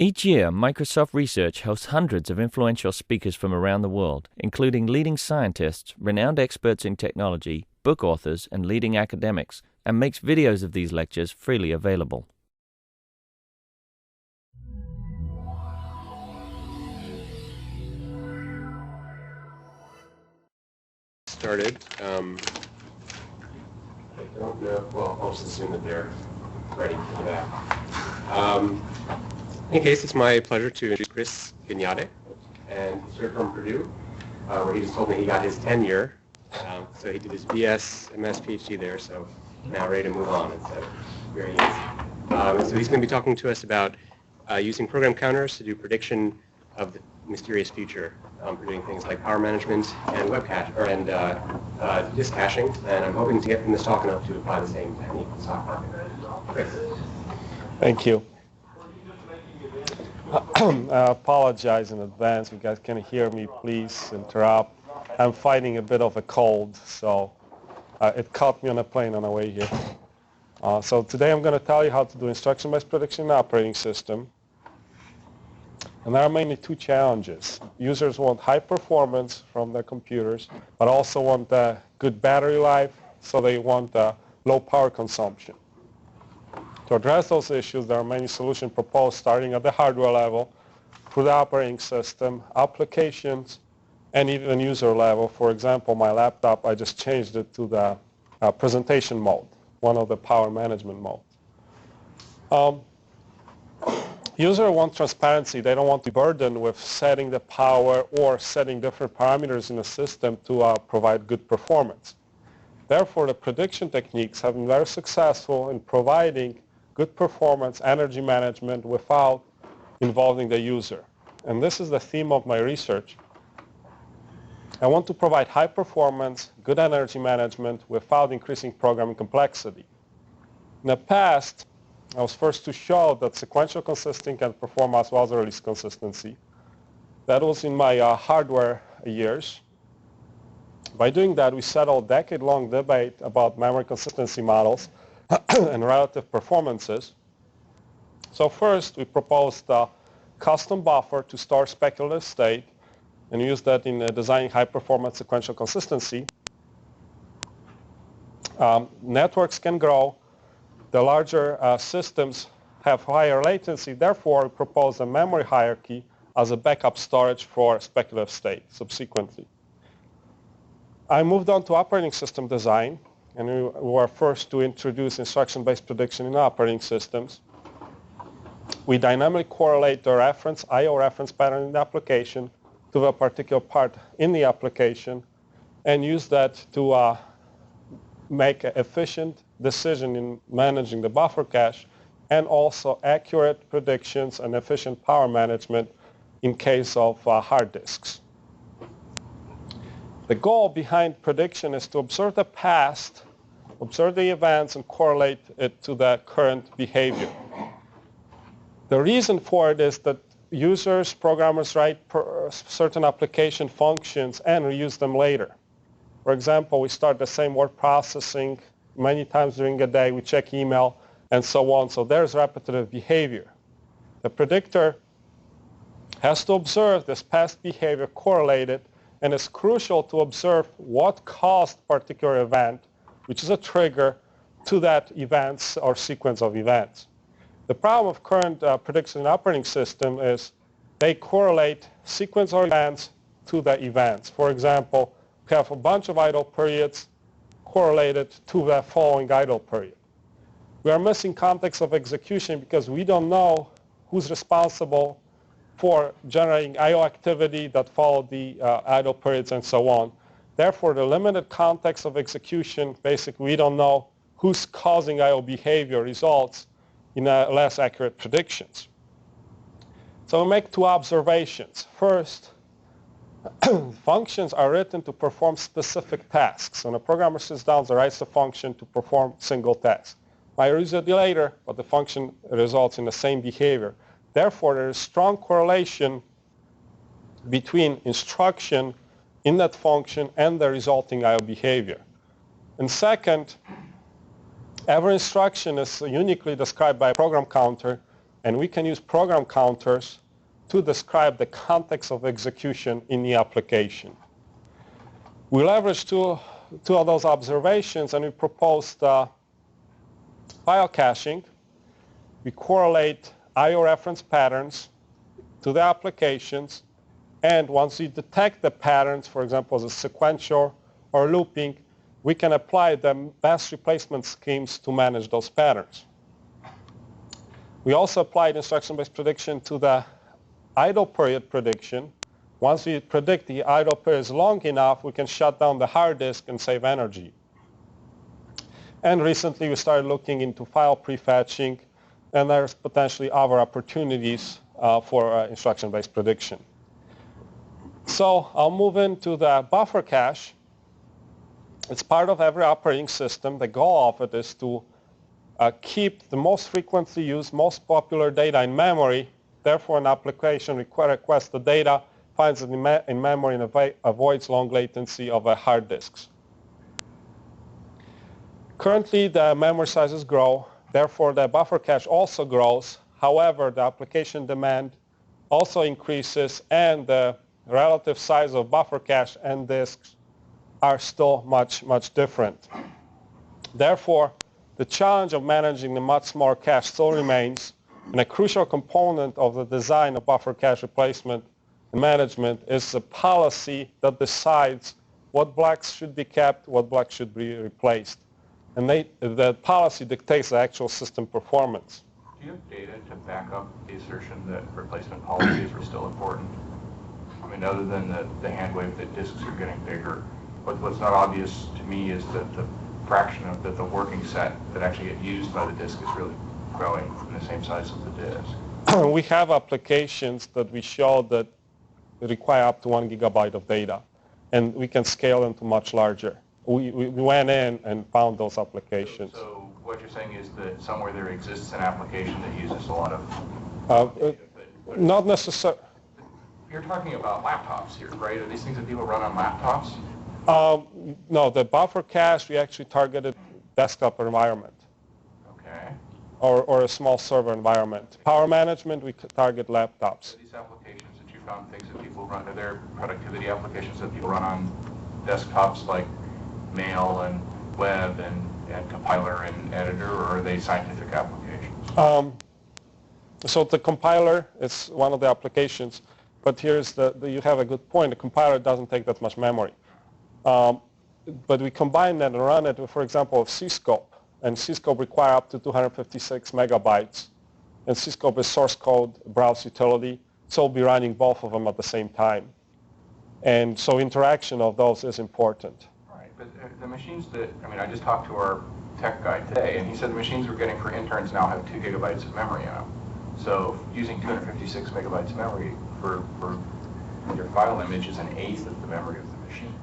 Each year, Microsoft Research hosts hundreds of influential speakers from around the world, including leading scientists, renowned experts in technology, book authors, and leading academics, and makes videos of these lectures freely available. Started. I don't know. Well, I'll just assume that they're ready for that. In any case, it's my pleasure to introduce Chris Gignate, and he's here from Purdue, where he just told me he got his tenure. So he did his BS, MS, PhD there, so now ready to move on. So very easy. So he's going to be talking to us about using program counters to do prediction of the mysterious future for doing things like power management and web cache and disk caching. And I'm hoping to get from this talk enough to apply the same technique in the stock market. Chris. Thank you. I apologize in advance. If you guys can hear me, please interrupt. I'm fighting a bit of a cold, so it caught me on a plane on the way here. So today I'm going to tell you how to do instruction-based prediction in an operating system. And there are mainly two challenges. Users want high performance from their computers, but also want good battery life, so they want low power consumption. To address those issues, there are many solutions proposed starting at the hardware level, through the operating system, applications, and even user level. For example, my laptop, I just changed it to the presentation mode, one of the power management modes. Users want transparency. They don't want to be burdened with setting the power or setting different parameters in the system to provide good performance. Therefore, the prediction techniques have been very successful in providing good performance, energy management without involving the user. And this is the theme of my research. I want to provide high performance, good energy management without increasing programming complexity. In the past, I was first to show that sequential consistency can perform as well as release consistency. That was in my hardware years. By doing that, we settled a decade-long debate about memory consistency models and relative performances. So first, we proposed a custom buffer to store speculative state and use that in designing high-performance sequential consistency. Networks can grow. The larger systems have higher latency. Therefore, we propose a memory hierarchy as a backup storage for speculative state subsequently. I moved on to operating system design, and we were first to introduce instruction-based prediction in operating systems. We dynamically correlate the reference, I/O reference pattern in the application to a particular part in the application and use that to make an efficient decision in managing the buffer cache and also accurate predictions and efficient power management in case of hard disks. The goal behind prediction is to observe the past, observe the events, and correlate it to the current behavior. The reason for it is that users, programmers write certain application functions and reuse them later. For example, we start the same word processing many times during a day. We check email and so on. So there's repetitive behavior. The predictor has to observe this past behavior, correlate it, and it's crucial to observe what caused particular event, which is a trigger to that events or sequence of events. The problem of current prediction operating system is they correlate sequence of events to the events. For example, we have a bunch of idle periods correlated to the following idle period. We are missing context of execution because we don't know who's responsible for generating I/O activity that followed the idle periods and so on. Therefore, the limited context of execution, basically we don't know who's causing I/O behavior, results in less accurate predictions. So we make two observations. First, functions are written to perform specific tasks. When a programmer sits down and writes a function to perform single task. Might use it later, but the function results in the same behavior. Therefore, there is strong correlation between instruction in that function and the resulting I/O behavior. And second, every instruction is uniquely described by a program counter And we can use program counters to describe the context of execution in the application. We leveraged two of those observations, and we proposed file caching. We correlate I/O reference patterns to the applications, and once we detect the patterns, for example, as a sequential or looping, we can apply the best replacement schemes to manage those patterns. We also applied instruction-based prediction to the idle period prediction. Once we predict the idle period is long enough, we can shut down the hard disk and save energy. And recently, we started looking into file prefetching, and there's potentially other opportunities for instruction-based prediction. So I'll move into the buffer cache. It's part of every operating system. The goal of it is to keep the most frequently used, most popular data in memory. Therefore, an application requests the data, finds it in memory, and avoids long latency of hard disks. Currently, the memory sizes grow. Therefore, the buffer cache also grows. However, the application demand also increases, and the relative size of buffer cache and disks are still much, much different. Therefore, the challenge of managing the much smaller cache still remains, and a crucial component of the design of buffer cache replacement and management is a policy that decides what blocks should be kept, what blocks should be replaced. And the policy dictates the actual system performance. Do you have data to back up the assertion that replacement policies are still important? I mean, other than the hand wave that disks are getting bigger, what's not obvious to me is that the fraction of the working set that actually get used by the disk is really growing in the same size as the disk. We have applications that we show that require up to 1 gigabyte of data, and we can scale them to much larger. We went in and found those applications. So what you're saying is that somewhere there exists an application that uses a lot of data, but not necessarily. You're talking about laptops here, right? Are these things that people run on laptops? No, the buffer cache, we actually targeted desktop environment. Okay. Or a small server environment. Power management, we target laptops. Are these applications that you found things that people run, are there productivity applications that people run on desktops like mail and web and compiler and editor, or are they scientific applications? So the compiler is one of the applications, but here's you have a good point. The compiler doesn't take that much memory. But we combine that and run it with, for example, with Cscope. And Cscope require up to 256 megabytes. And Cscope is source code browse utility, so we'll be running both of them at the same time. And so interaction of those is important. Right, but the machines that, I mean, I just talked to our tech guy today, and he said the machines we're getting for interns now have 2 gigabytes of memory in them. So using 256 megabytes of memory for your file image is an eighth of the memory of the machine.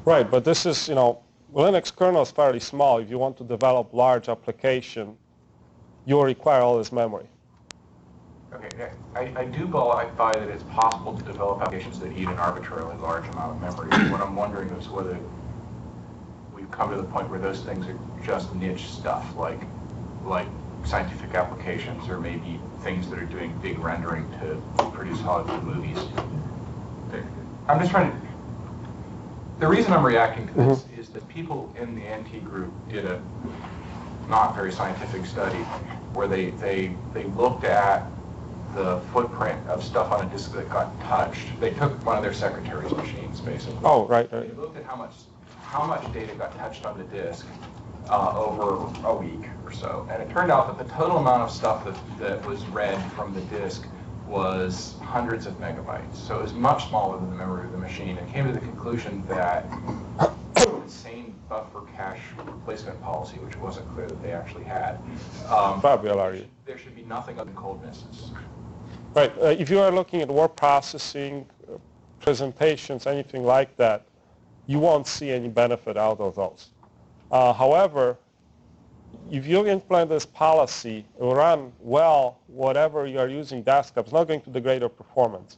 Right, but this is, Linux kernel is fairly small. If you want to develop large application, you'll require all this memory. Okay, I do buy that it's possible to develop applications that eat an arbitrarily large amount of memory. What I'm wondering is whether we've come to the point where those things are just niche stuff, like scientific applications, or maybe things that are doing big rendering to produce Hollywood movies. I'm just trying to... The reason I'm reacting to this is that people in the NT group did a not very scientific study where they looked at the footprint of stuff on a disk that got touched. They took one of their secretary's machines, basically. Oh, right. They looked at how much data got touched on the disk over a week or so. And it turned out that the total amount of stuff that was read from the disk was hundreds of megabytes. So it was much smaller than the memory of the machine. It came to the conclusion that insane buffer cache replacement policy, which wasn't clear that they actually had, there should be nothing other than cold misses. Right. If you are looking at word processing, presentations, anything like that, you won't see any benefit out of those. However, if you implement this policy, it will run well whatever you are using desktop. It's not going to degrade your performance,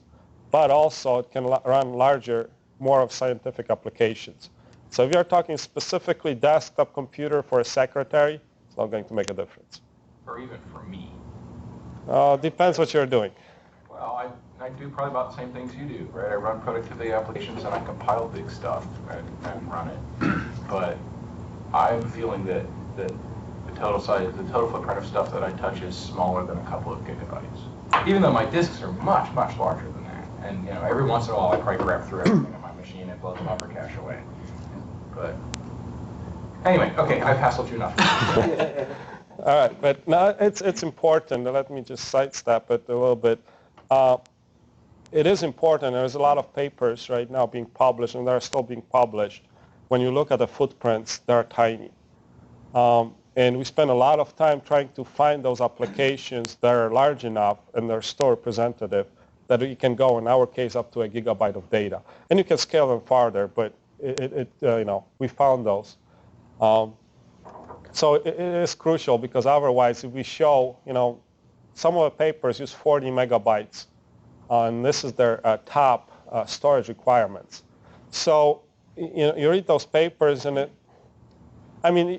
but also it can run larger, more of scientific applications. So if you're talking specifically desktop computer for a secretary, it's not going to make a difference. Or even for me. Depends what you're doing. Well, I do probably about the same things you do, right? I run productivity applications and I compile big stuff and run it. But I'm feeling that the total footprint of stuff that I touch is smaller than a couple of gigabytes. Even though my disks are much, much larger than that. And every once in a while I probably grab through everything on my machine and blow the buffer cache away. But anyway, okay, I've hassled you enough. All right, but now it's important. Let me just sidestep it a little bit. It is important. There's a lot of papers right now being published, and they're still being published. When you look at the footprints, they're tiny. And we spend a lot of time trying to find those applications that are large enough and they're still representative that you can go, in our case, up to a gigabyte of data. And you can scale them farther, but we found those. So it is crucial because otherwise, if we show, some of the papers use 40 megabytes, and this is their top storage requirements. So you read those papers, and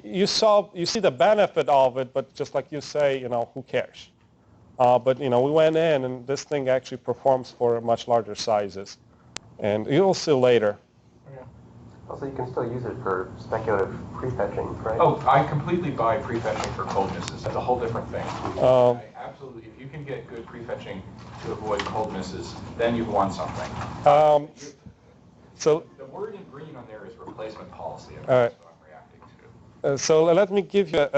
you see the benefit of it, but just like you say, who cares? But we went in, and this thing actually performs for much larger sizes, and you'll see later. Also, you can still use it for speculative prefetching, right? Oh, I completely buy prefetching for coldnesses. That's a whole different thing. Absolutely, if you can get good prefetching to avoid coldnesses, then you've won something. So the word in green on there is replacement policy. All right. That's what I'm reacting to. So let me give you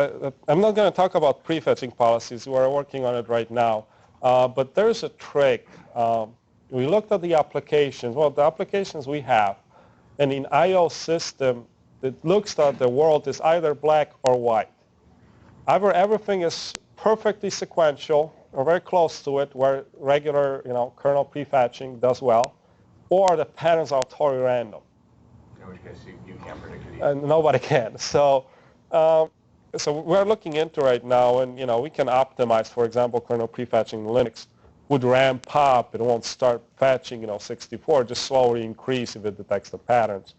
I'm not going to talk about prefetching policies. We're working on it right now. But there's a trick. We looked at the applications. Well, the applications we have, and in I/O system, it looks that the world is either black or white. Either everything is perfectly sequential or very close to it, where regular kernel prefetching does well, or the patterns are totally random. In which case you can't predict it either. And nobody can. So we're looking into right now, and we can optimize, for example, kernel prefetching in Linux would ramp up. It won't start fetching 64, just slowly increase if it detects the patterns.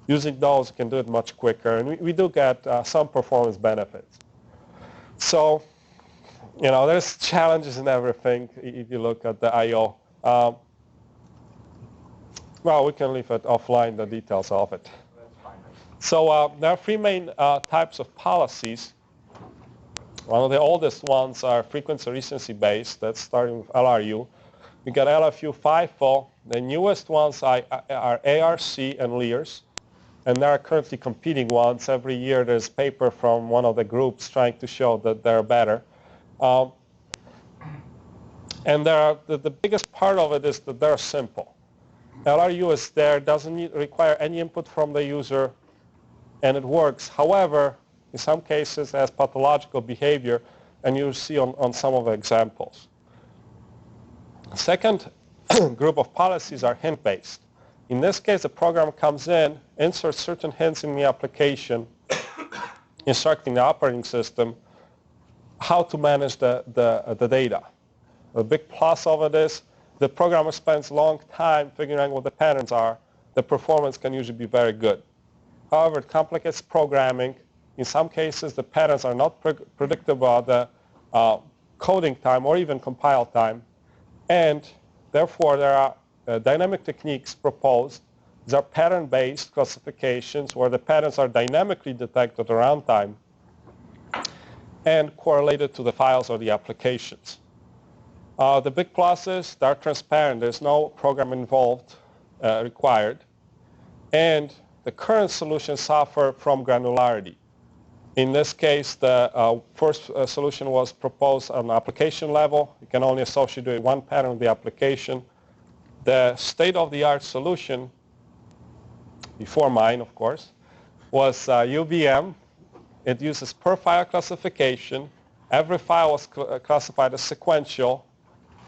Using those, you can do it much quicker, and we do get some performance benefits. So there's challenges in everything if you look at the I/O. Well, we can leave it offline, the details of it. That's fine. So there are three main types of policies. One of the oldest ones are frequency recency based. That's starting with LRU. We got LFU, FIFO. The newest ones are ARC and LEARS. And there are currently competing ones. Every year there's a paper from one of the groups trying to show that they're better. And the biggest part of it is that they're simple. LRU is there, doesn't require any input from the user, and it works. However, in some cases, it has pathological behavior, and you'll see on some of the examples. The second group of policies are hint-based. In this case, the program comes in, inserts certain hints in the application, instructing the operating system how to manage the data. The big plus of it is the programmer spends a long time figuring out what the patterns are. The performance can usually be very good. However, it complicates programming. In some cases, the patterns are not predictable at the coding time or even compile time. And therefore, there are dynamic techniques proposed. These are pattern-based classifications where the patterns are dynamically detected at runtime and correlated to the files or the applications. The big plus is they're transparent. There's no program involved required. And the current solutions suffer from granularity. In this case, the first solution was proposed on application level. You can only associate one pattern with the application. The state-of-the-art solution, before mine, of course, was UVM. It uses per file classification. Every file was classified as sequential,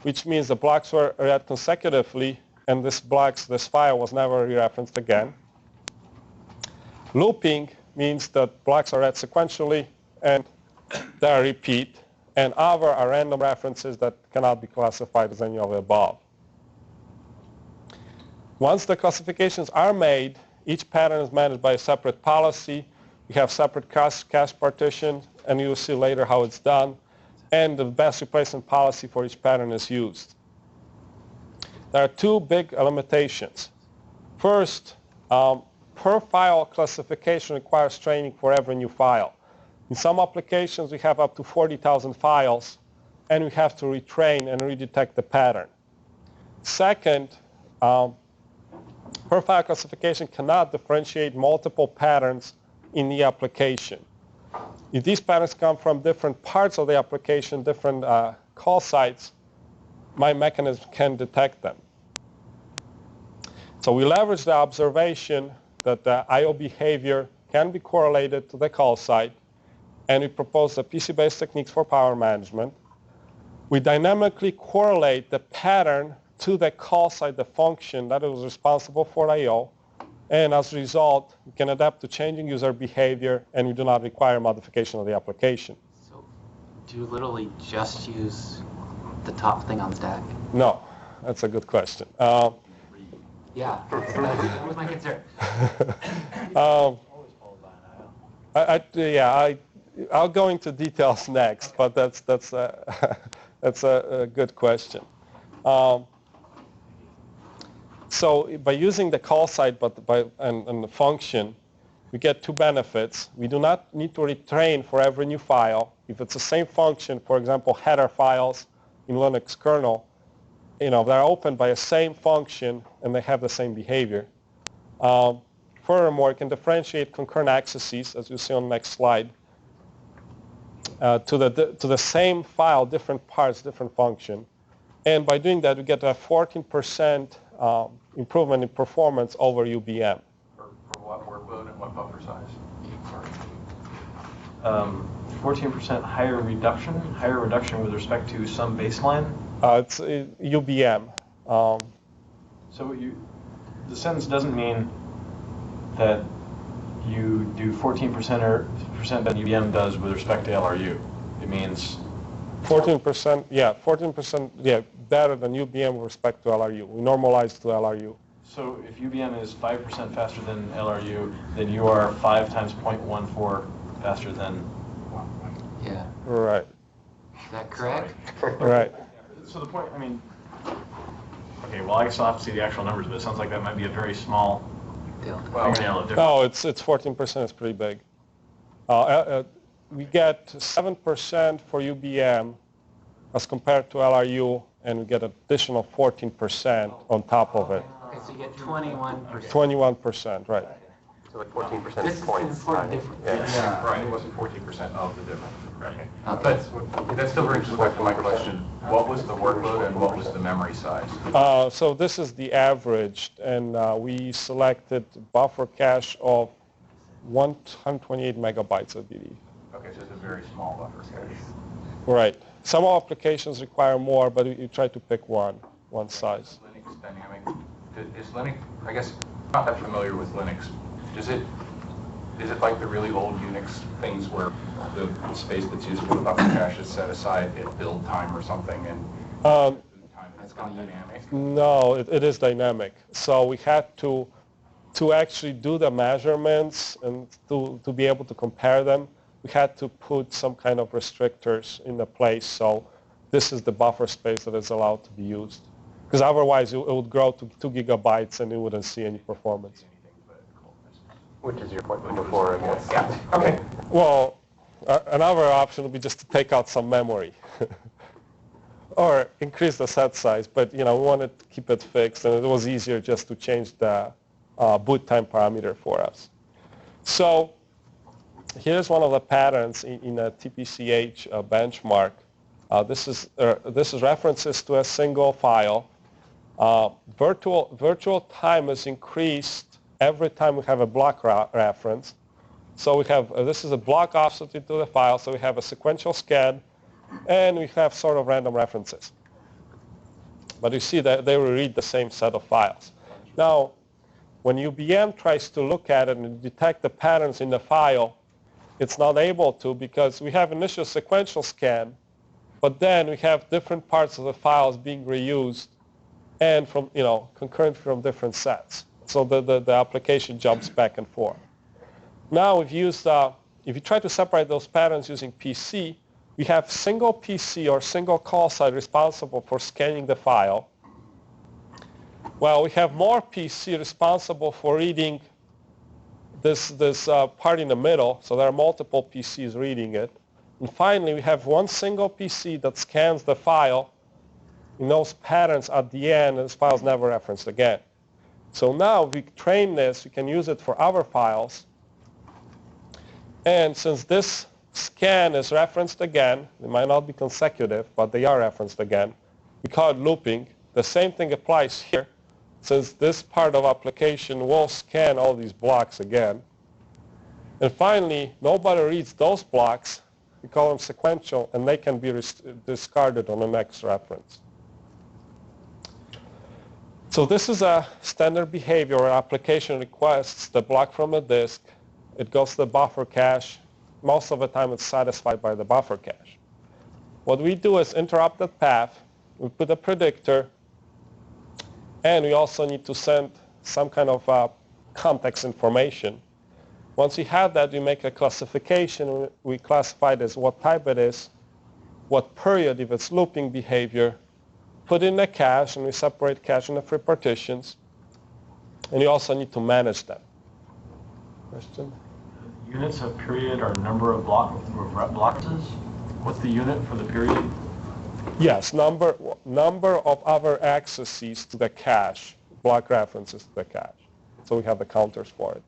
which means the blocks were read consecutively, and this file was never re-referenced again. Looping means that blocks are read sequentially and they are repeat, and other are random references that cannot be classified as any of the above. Once the classifications are made, each pattern is managed by a separate policy. We have separate cache partitions, and you'll see later how it's done. and the best replacement policy for each pattern is used. There are two big limitations. First, per file classification requires training for every new file. In some applications, we have up to 40,000 files, and we have to retrain and redetect the pattern. Second, per file classification cannot differentiate multiple patterns in the application. If these patterns come from different parts of the application, different call sites, my mechanism can detect them. So we leverage the observation that the I/O behavior can be correlated to the call site, and we propose the PC-based techniques for power management. We dynamically correlate the pattern to the call site, the function that is responsible for I/O, and as a result, we can adapt to changing user behavior, and we do not require modification of the application. So do you literally just use the top thing on stack? No, that's a good question. Yeah, that was my concern. I'll go into details next, but that's a good question. So by using the call site and the function, we get two benefits. We do not need to retrain for every new file. If it's the same function, for example, header files in Linux kernel, they're opened by the same function and they have the same behavior. Furthermore, it can differentiate concurrent accesses, as you see on the next slide, to the same file, different parts, different function. And by doing that, we get a 14% improvement in performance over UBM. For what workload and what buffer size? 14% higher reduction with respect to some baseline? It's UBM. So the sentence doesn't mean that you do 14% or percent than UBM does with respect to LRU. It means 14%, yeah, 14%, yeah, better than UBM with respect to LRU. We normalize to LRU. So if UBM is 5% faster than LRU, then you are 5 times 0.14 faster than. Yeah. Right. Is that correct? Right. So the point, okay, well, I guess I'll have to see the actual numbers, but it sounds like that might be a very small fingernail of difference. No, it's 14%. It's pretty big. We get 7% for UBM as compared to LRU, and we get additional 14% on top of it. Okay, so you get 21%. 21%, right. So like 14% This is an points. important difference. Yeah. Right, it wasn't 14% of the difference. Right. Okay. But that still brings us back to my question. What was the workload and what was the memory size? So this is the average, and we selected buffer cache of 128 megabytes, I believe. Okay, so it's a very small buffer cache. Right. Some applications require more, but you try to pick one size. Linux dynamic. Is Linux, I guess, I'm not that familiar with Linux. Is it like the really old Unix things where the space that's used for the buffer cache is set aside at build time or something, and time is not dynamic? No, it is dynamic. So we had to actually do the measurements and to be able to compare them, we had to put some kind of restrictors in the place. So this is the buffer space that is allowed to be used. Because otherwise it would grow to 2 gigabytes and you wouldn't see any performance. Which is your point from before, I guess. Yeah. Okay. Well, another option would be just to take out some memory. Or increase the set size, but we wanted to keep it fixed, and it was easier just to change the boot time parameter for us. So here's one of the patterns in a TPCH benchmark. This is references to a single file. Virtual time is increased every time we have a block reference. So we have, this is a block offset to the file, so we have a sequential scan, and we have sort of random references. But you see that they will read the same set of files. Now, when UBM tries to look at it and detect the patterns in the file, it's not able to because we have initial sequential scan, but then we have different parts of the files being reused and from, concurrent from different sets. So the application jumps back and forth. Now we've used, if you try to separate those patterns using PC, we have single PC or single call site responsible for scanning the file. Well, we have more PC responsible for reading this part in the middle, so there are multiple PCs reading it. And finally, we have one single PC that scans the file in those patterns at the end, and this file is never referenced again. So now we train this, we can use it for our files. And since this scan is referenced again, they might not be consecutive, but they are referenced again, we call it looping. The same thing applies here, since this part of application will scan all these blocks again. And finally, nobody reads those blocks. We call them sequential, and they can be discarded on the next reference. So this is a standard behavior where application requests the block from a disk. It goes to the buffer cache. Most of the time it's satisfied by the buffer cache. What we do is interrupt that path. We put a predictor, and we also need to send some kind of context information. Once we have that, we make a classification. We classify it as what type it is, what period, if it's looping behavior, put in the cache, and we separate cache into free partitions. And you also need to manage them. Question? Units of period are number of blocks? What's the unit for the period? Yes, number of other accesses to the cache, block references to the cache. So we have the counters for it.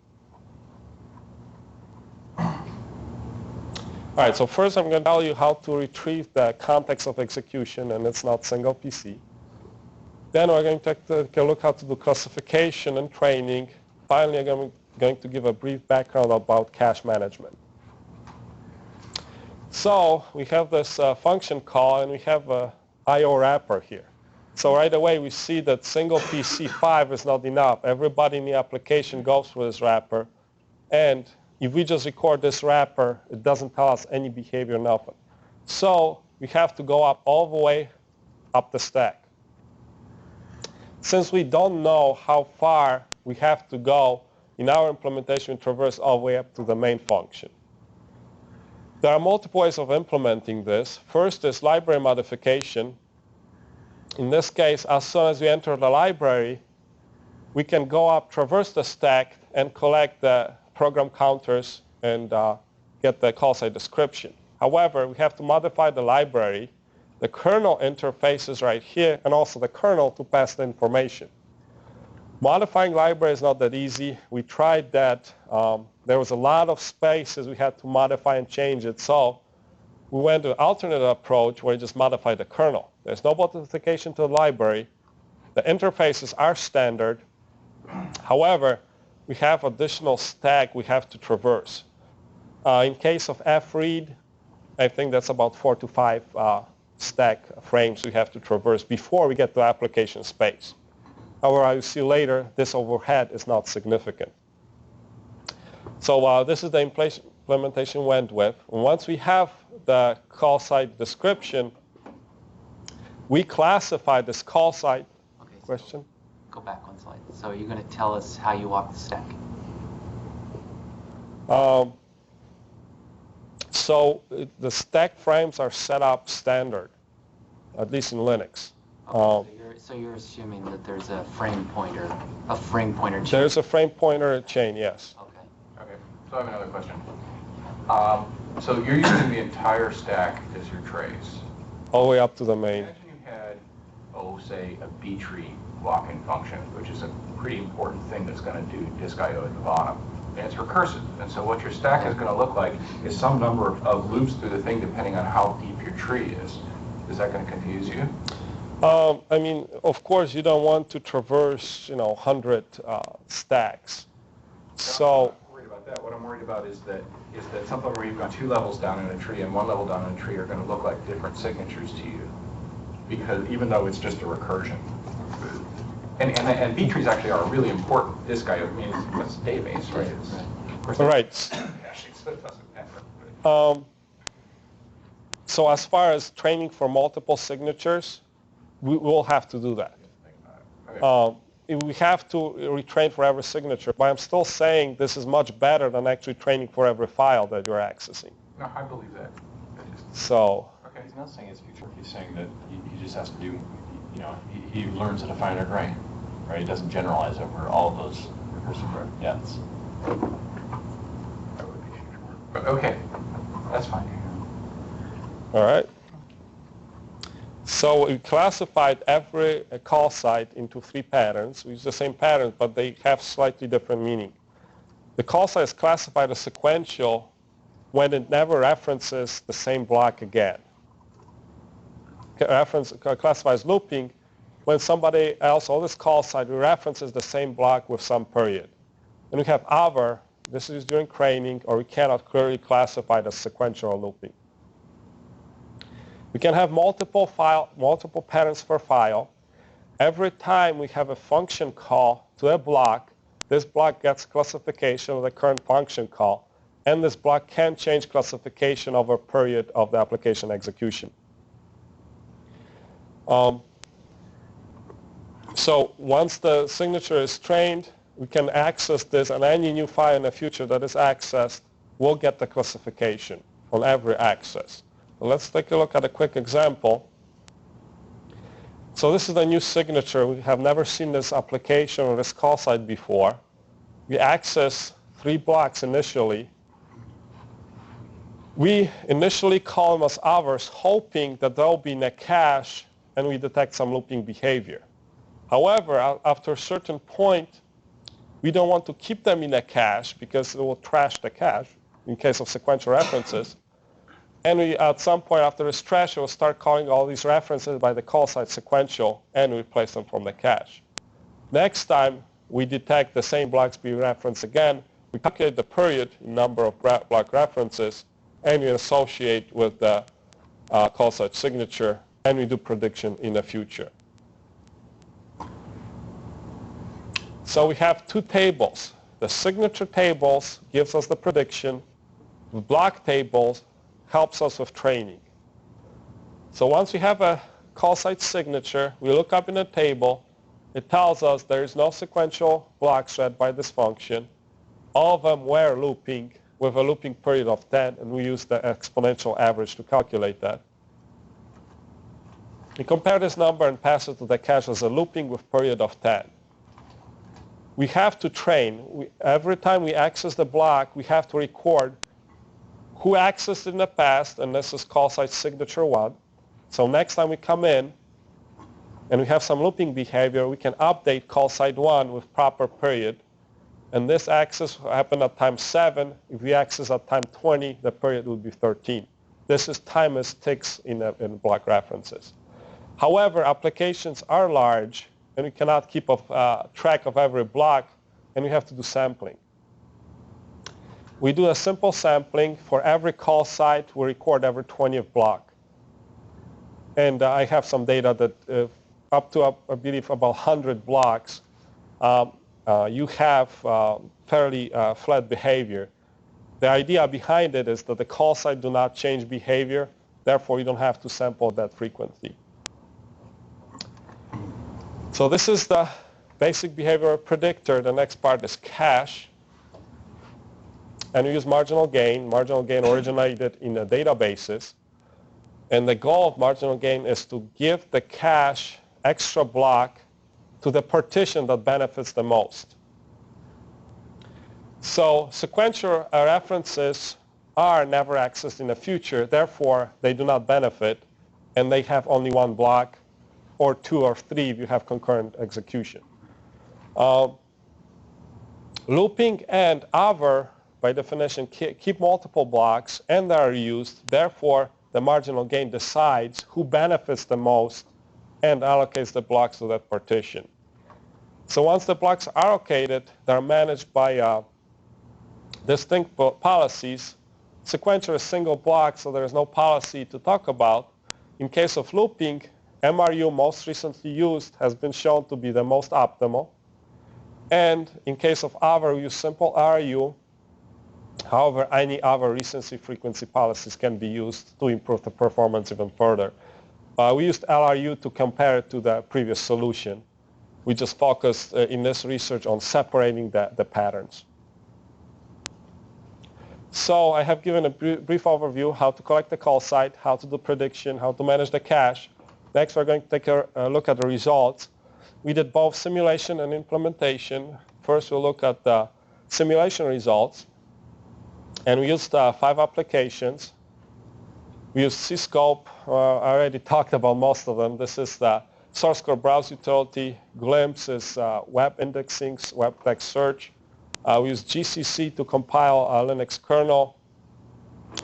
All right, so first I'm going to tell you how to retrieve the context of execution, and it's not single PC. Then we're going to take a look how to do classification and training. Finally, I'm going to give a brief background about cache management. So we have this function call, and we have a I/O wrapper here. So right away we see that single PC5 is not enough. Everybody in the application goes through this wrapper, and if we just record this wrapper, it doesn't tell us any behavior, nothing. So we have to go up all the way up the stack. Since we don't know how far we have to go, in our implementation, we traverse all the way up to the main function. There are multiple ways of implementing this. First is library modification. In this case, as soon as we enter the library, we can go up, traverse the stack, and collect the program counters and get the call site description. However, we have to modify the library. The kernel interface is right here, and also the kernel to pass the information. Modifying library is not that easy. We tried that. There was a lot of spaces we had to modify and change it. So we went to an alternate approach where we just modify the kernel. There's no modification to the library. The interfaces are standard. However, we have additional stack we have to traverse. In case of fread, I think that's about 4 to 5 stack frames we have to traverse before we get to application space. However, as you see later, this overhead is not significant. So this is the implementation we went with. And once we have the call site description, we classify this call site. Okay, so Question? go back one slide. So you're going to tell us how you walk the stack. So the stack frames are set up standard, at least in Linux. Okay, so you're assuming that there's a frame pointer chain. There's a frame pointer chain, yes. Okay. Okay, so I have another question. So you're using the entire stack as your trace. All the way up to the main. Imagine you had, say, a B-tree lock-in function, which is a pretty important thing that's going to do disk I/O at the bottom. And it's recursive. And so what your stack is going to look like is some number of loops through the thing depending on how deep your tree is. Is that going to confuse you? I mean, of course, you don't want to traverse, 100 stacks. So I'm not worried about that. What I'm worried about is that something where you've got 2 levels down in a tree and 1 level down in a tree are going to look like different signatures to you, because even though it's just a recursion. And B trees actually are really important. This guy, I mean, it's a database, right? It's, of course, right. Caching, so it doesn't matter. So as far as training for multiple signatures, we will have to do that. We have to retrain for every signature, but I'm still saying this is much better than actually training for every file that you're accessing. No, I believe that. So Okay, he's not saying it's future. He's saying that he just has to do, he learns at a finer grain, right? He doesn't generalize over all of those recursive deaths. That would be future work. But okay, that's fine. all right. So we classified every call site into 3 patterns. We use the same patterns, but they have slightly different meaning. The call site is classified as sequential when it never references the same block again. Classified as looping when somebody else on this call site references the same block with some period. And we have other, this is during craning, or we cannot clearly classify it as sequential or looping. We can have multiple patterns per file. Every time we have a function call to a block, this block gets classification of the current function call, and this block can change classification over a period of the application execution. So once the signature is trained, we can access this, and any new file in the future that is accessed will get the classification on every access. Let's take a look at a quick example. So this is the new signature. We have never seen this application or this call site before. We access 3 blocks initially. We initially call them as others, hoping that they'll be in a cache and we detect some looping behavior. However, after a certain point, we don't want to keep them in a cache because it will trash the cache in case of sequential references. And we, at some point after this trash, we'll start calling all these references by the call site sequential and replace them from the cache. Next time we detect the same blocks being referenced again, we calculate the period in number of block references, and we associate with the call site signature, and we do prediction in the future. So we have 2 tables. The signature tables gives us the prediction. The block tables helps us with training. So once we have a call site signature, we look up in a table. It tells us there is no sequential blocks read by this function. All of them were looping with a looping period of 10, and we use the exponential average to calculate that. We compare this number and pass it to the cache as a looping with period of 10. We have to train. Every time we access the block, we have to record who accessed it in the past, and this is call site signature 1. So next time we come in and we have some looping behavior, we can update call site 1 with proper period. And this access happened at time 7. If we access at time 20, the period would be 13. This is time as ticks in block references. However, applications are large, and we cannot keep track of every block, and we have to do sampling. We do a simple sampling. For every call site, we record every 20th block. And I have some data that up to, I believe, about 100 blocks, you have fairly flat behavior. The idea behind it is that the call site do not change behavior. Therefore, you don't have to sample that frequently. So this is the basic behavioral predictor. The next part is cache. And we use marginal gain. Marginal gain originated in the databases. And the goal of marginal gain is to give the cache extra block to the partition that benefits the most. So sequential references are never accessed in the future. Therefore, they do not benefit. And they have only 1 block, or 2 or 3 if you have concurrent execution. Looping and other, by definition, keep multiple blocks, and they are used. Therefore, the marginal gain decides who benefits the most and allocates the blocks to that partition. So once the blocks are allocated, they're managed by distinct policies. Sequential is single block, so there is no policy to talk about. In case of looping, MRU, most recently used, has been shown to be the most optimal. And in case of other, we use simple RU. However, any other recency frequency policies can be used to improve the performance even further. We used LRU to compare it to the previous solution. We just focused in this research on separating the patterns. So I have given a brief overview how to collect the call site, how to do prediction, how to manage the cache. Next, we're going to take a look at the results. We did both simulation and implementation. First, we'll look at the simulation results. And we used 5 applications. We used Cscope. I already talked about most of them. This is the source code browse utility. Glimpse is web indexing, web text search. We use GCC to compile a Linux kernel.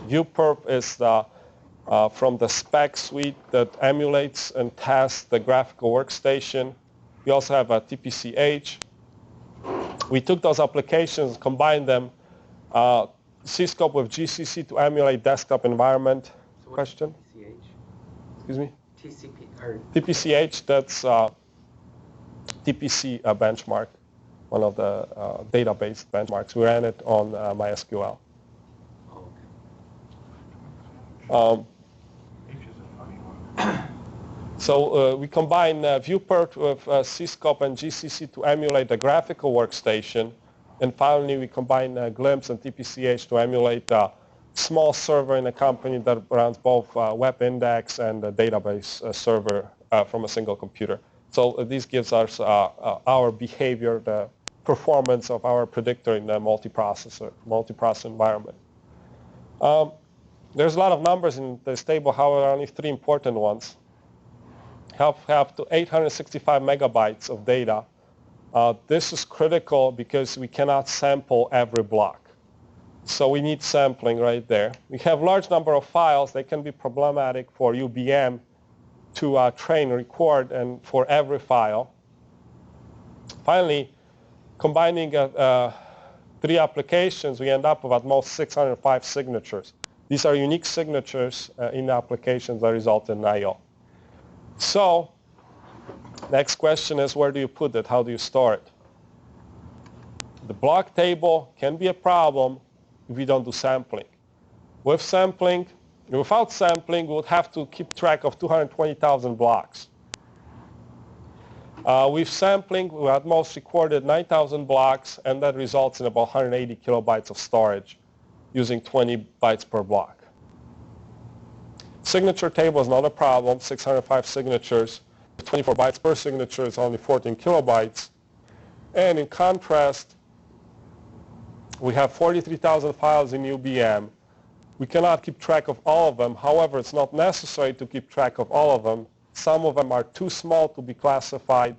ViewPerf is from the spec suite that emulates and tests the graphical workstation. We also have a TPCH. We took those applications, combined them, Cscope with GCC to emulate desktop environment. So Question? TPCH? Excuse me? TCP or TPCH, that's TPC benchmark, one of the database benchmarks. We ran it on MySQL. oh, okay. H is a funny one. So we combine ViewPerf with Cscope and GCC to emulate the graphical workstation. And finally, we combine Glimpse and TPCH to emulate a small server in a company that runs both web index and a database server from a single computer. So this gives us our behavior, the performance of our predictor in the multiprocessor environment. There's a lot of numbers in this table, however, only 3 important ones. Have up to 865 megabytes of data. This is critical because we cannot sample every block. So we need sampling right there. We have a large number of files. They can be problematic for UBM to train, record, and for every file. Finally, combining 3 applications, we end up with at most 605 signatures. These are unique signatures in the applications that result in I/O. So next question is, where do you put it? How do you store it? The block table can be a problem if we don't do sampling. With sampling, without sampling, we would have to keep track of 220,000 blocks. With sampling, we at most recorded 9,000 blocks, and that results in about 180 kilobytes of storage using 20 bytes per block. Signature table is not a problem, 605 signatures. 24 bytes per signature is only 14 kilobytes. And in contrast, we have 43,000 files in UBM. We cannot keep track of all of them. However, it's not necessary to keep track of all of them. Some of them are too small to be classified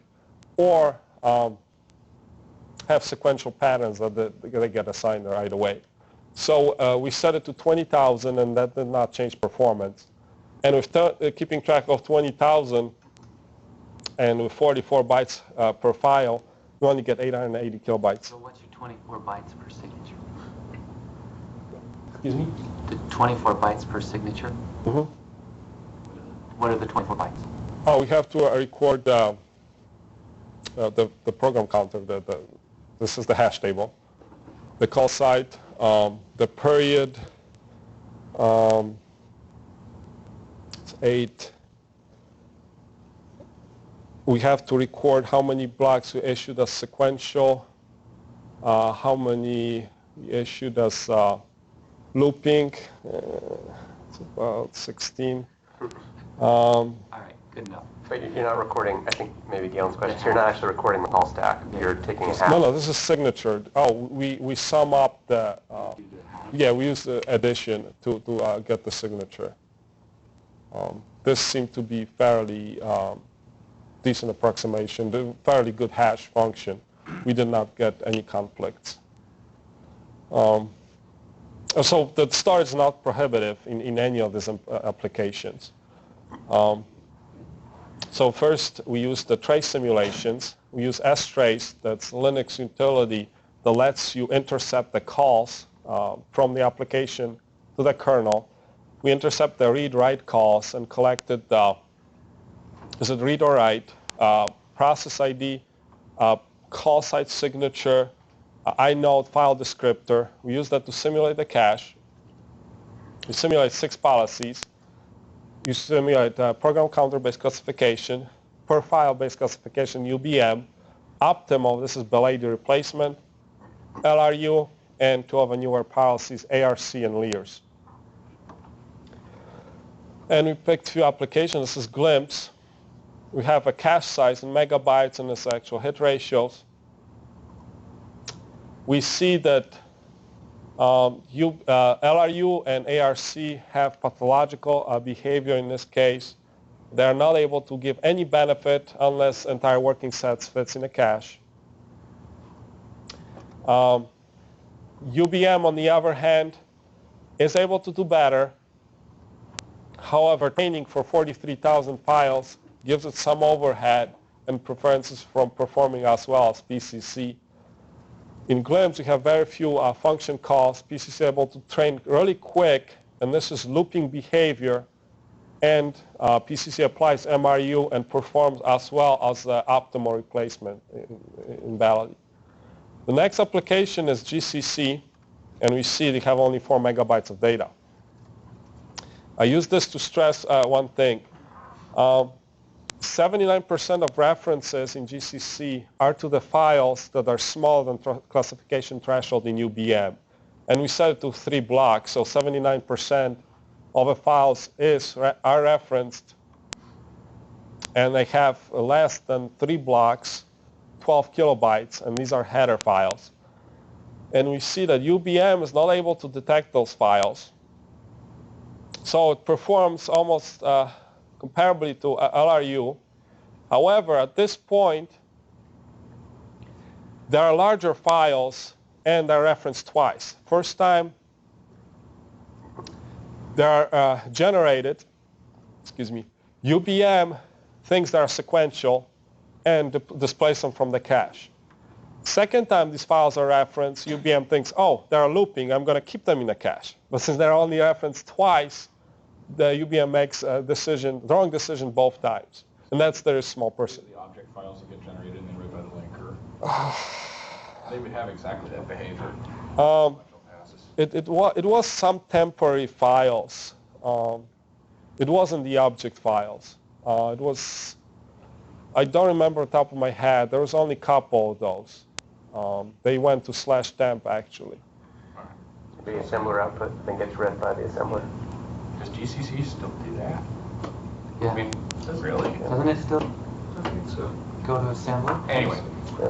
or have sequential patterns that they get assigned right away. So we set it to 20,000, and that did not change performance. And with keeping track of 20,000 and with 44 bytes per file, you only get 880 kilobytes. So what's your 24 bytes per signature? Excuse me? The 24 bytes per signature? Mm-hmm. What are the 24 bytes? Oh, we have to record the program counter. This is the hash table. The call site, the period, it's 8. We have to record how many blocks we issued as sequential, how many we issued as looping. It's about 16. All right, good enough. But you're not recording, I think maybe Galen's question, so you're not actually recording the call stack. You're taking a half. No, this is signature. Oh, we sum up the, yeah, we use the addition to get the signature. This seemed to be fairly decent approximation, the fairly good hash function. We did not get any conflicts. So the storage is not prohibitive in any of these applications. So first, we use the trace simulations. We use strace, that's Linux utility that lets you intercept the calls from the application to the kernel. We intercept the read-write calls and collected is it read or write, process ID, call site signature, inode file descriptor. We use that to simulate the cache. We simulate 6 policies. You simulate program counter-based classification, per file-based classification, UBM, optimal, this is belated replacement, LRU, and two of the newer policies, ARC and Lears. And we picked a few applications. This is Glimpse. We have a cache size in megabytes and its actual hit ratios. We see that LRU and ARC have pathological behavior in this case. They are not able to give any benefit unless entire working sets fits in a cache. UBM, on the other hand, is able to do better. However, training for 43,000 files gives it some overhead and preferences from performing as well as PCC. In Glimpse, we have very few function calls. PCC is able to train really quick, and this is looping behavior. And PCC applies MRU and performs as well as the optimal replacement in validity. The next application is GCC, and we see they have only 4 megabytes of data. I use this to stress one thing. 79% of references in GCC are to the files that are smaller than classification threshold in UBM. And we set it to 3 blocks, so 79% of the files are referenced, and they have less than 3 blocks, 12 kilobytes, and these are header files. And we see that UBM is not able to detect those files. So it performs almost comparably to LRU. However, at this point, there are larger files and they're referenced twice. First time, they are generated, UBM thinks they are sequential and displays them from the cache. Second time these files are referenced, UBM thinks, oh, they're looping, I'm going to keep them in the cache. But since they're only referenced twice, the UBM makes a decision, the wrong decision both times. And that's the small person. The object files that get generated and then read by the linker, they would have exactly that behavior. It was some temporary files. It wasn't the object files. It was, I don't remember off the top of my head. There was only a couple of those. They went to /temp actually. The assembler output then gets read by the assembler. Does GCC still do that? Yeah. I mean, really? Doesn't it still I think so. go to assembly? Anyway,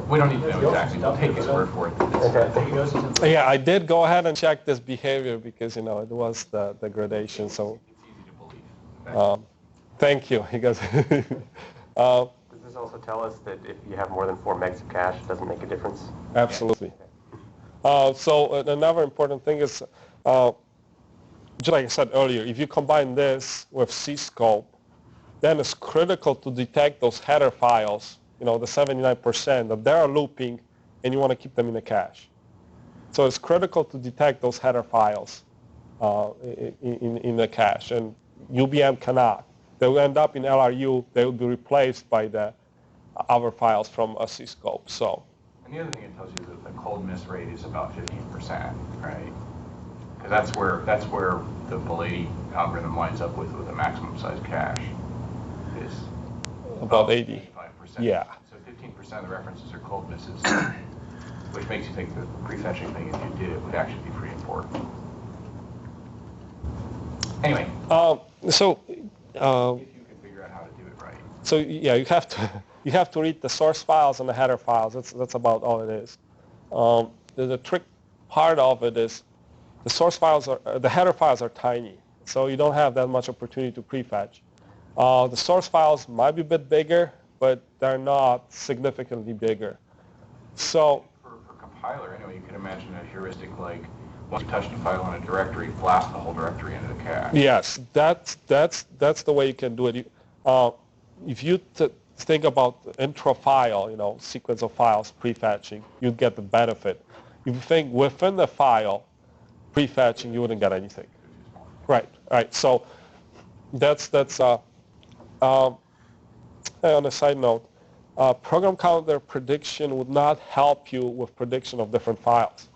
we don't need to know exactly. We'll take his word for it. Okay. Yeah, I did go ahead and check this behavior because, it was the gradation. So, It's easy to believe. thank you. Because Does this also tell us that if you have more than 4 megs of cache, it doesn't make a difference? absolutely. So another important thing is, just like I said earlier, if you combine this with C-scope, then it's critical to detect those header files, the 79% that they are looping, and you want to keep them in the cache. So it's critical to detect those header files in the cache, and UBM cannot. They will end up in LRU. They will be replaced by the other files from a C-scope. So. And the other thing it tells you is that the cold miss rate is about 15%, right? Because that's where the Belady algorithm lines up with a maximum size cache. Is About 80. 85%. Yeah. So 15% of the references are cold misses, which makes you think the prefetching thing, if you did it, would actually be pretty important. Anyway. So. If you can figure out how to do it right. So yeah, you have to read the source files and the header files. That's about all it is. The trick part of it is the header files are tiny, so you don't have that much opportunity to prefetch. The source files might be a bit bigger, but they're not significantly bigger. So for compiler, anyway, you can imagine a heuristic like once you touch the file in a directory, blast the whole directory into the cache. yes, that's the way you can do it. If you think about intro file, sequence of files prefetching, you'd get the benefit. If you think within the file prefetching, you wouldn't get anything. Right. So that's on a side note, program counter prediction would not help you with prediction of different files,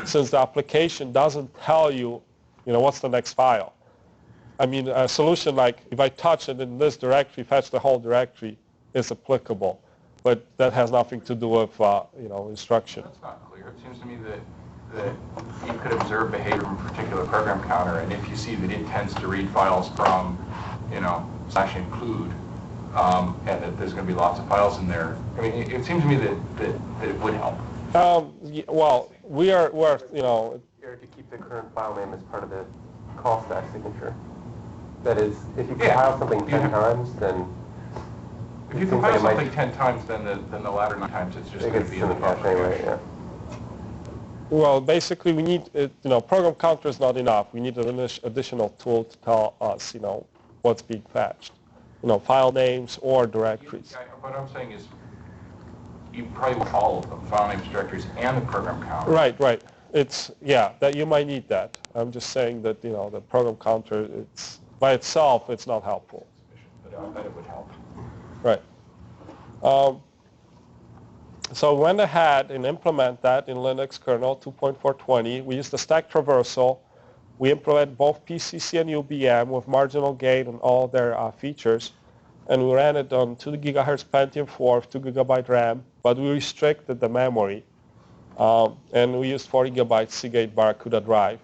since the application doesn't tell you, what's the next file. I mean, a solution like if I touch it in this directory, fetch the whole directory is applicable, but that has nothing to do with, instruction. That's not clear. It seems to me that that you could observe behavior from a particular program counter, and if you see that it tends to read files from, /include, and that there's going to be lots of files in there, I mean, it seems to me that it would help. Well, we're To keep the current file name as part of the call stack signature. That is, if you compile something 10 times, then if you compile something 10 times, then the latter 9 times it's just going to be in the cache anyway. Yeah. Well, basically, we need, program counter is not enough. We need an additional tool to tell us, what's being fetched. File names or directories. What I'm saying is, you probably want all of them, file names, directories, and the program counter. Right. That you might need that. I'm just saying that, the program counter, it's by itself, it's not helpful. But I bet it would help. Right. So we went ahead and implement that in Linux kernel 2.420. We used the stack traversal. We implemented both PCC and UBM with marginal gain and all their features. And we ran it on 2 gigahertz Pentium 4 with 2 gigabyte RAM, but we restricted the memory. And we used 40 gigabyte Seagate Barracuda drive.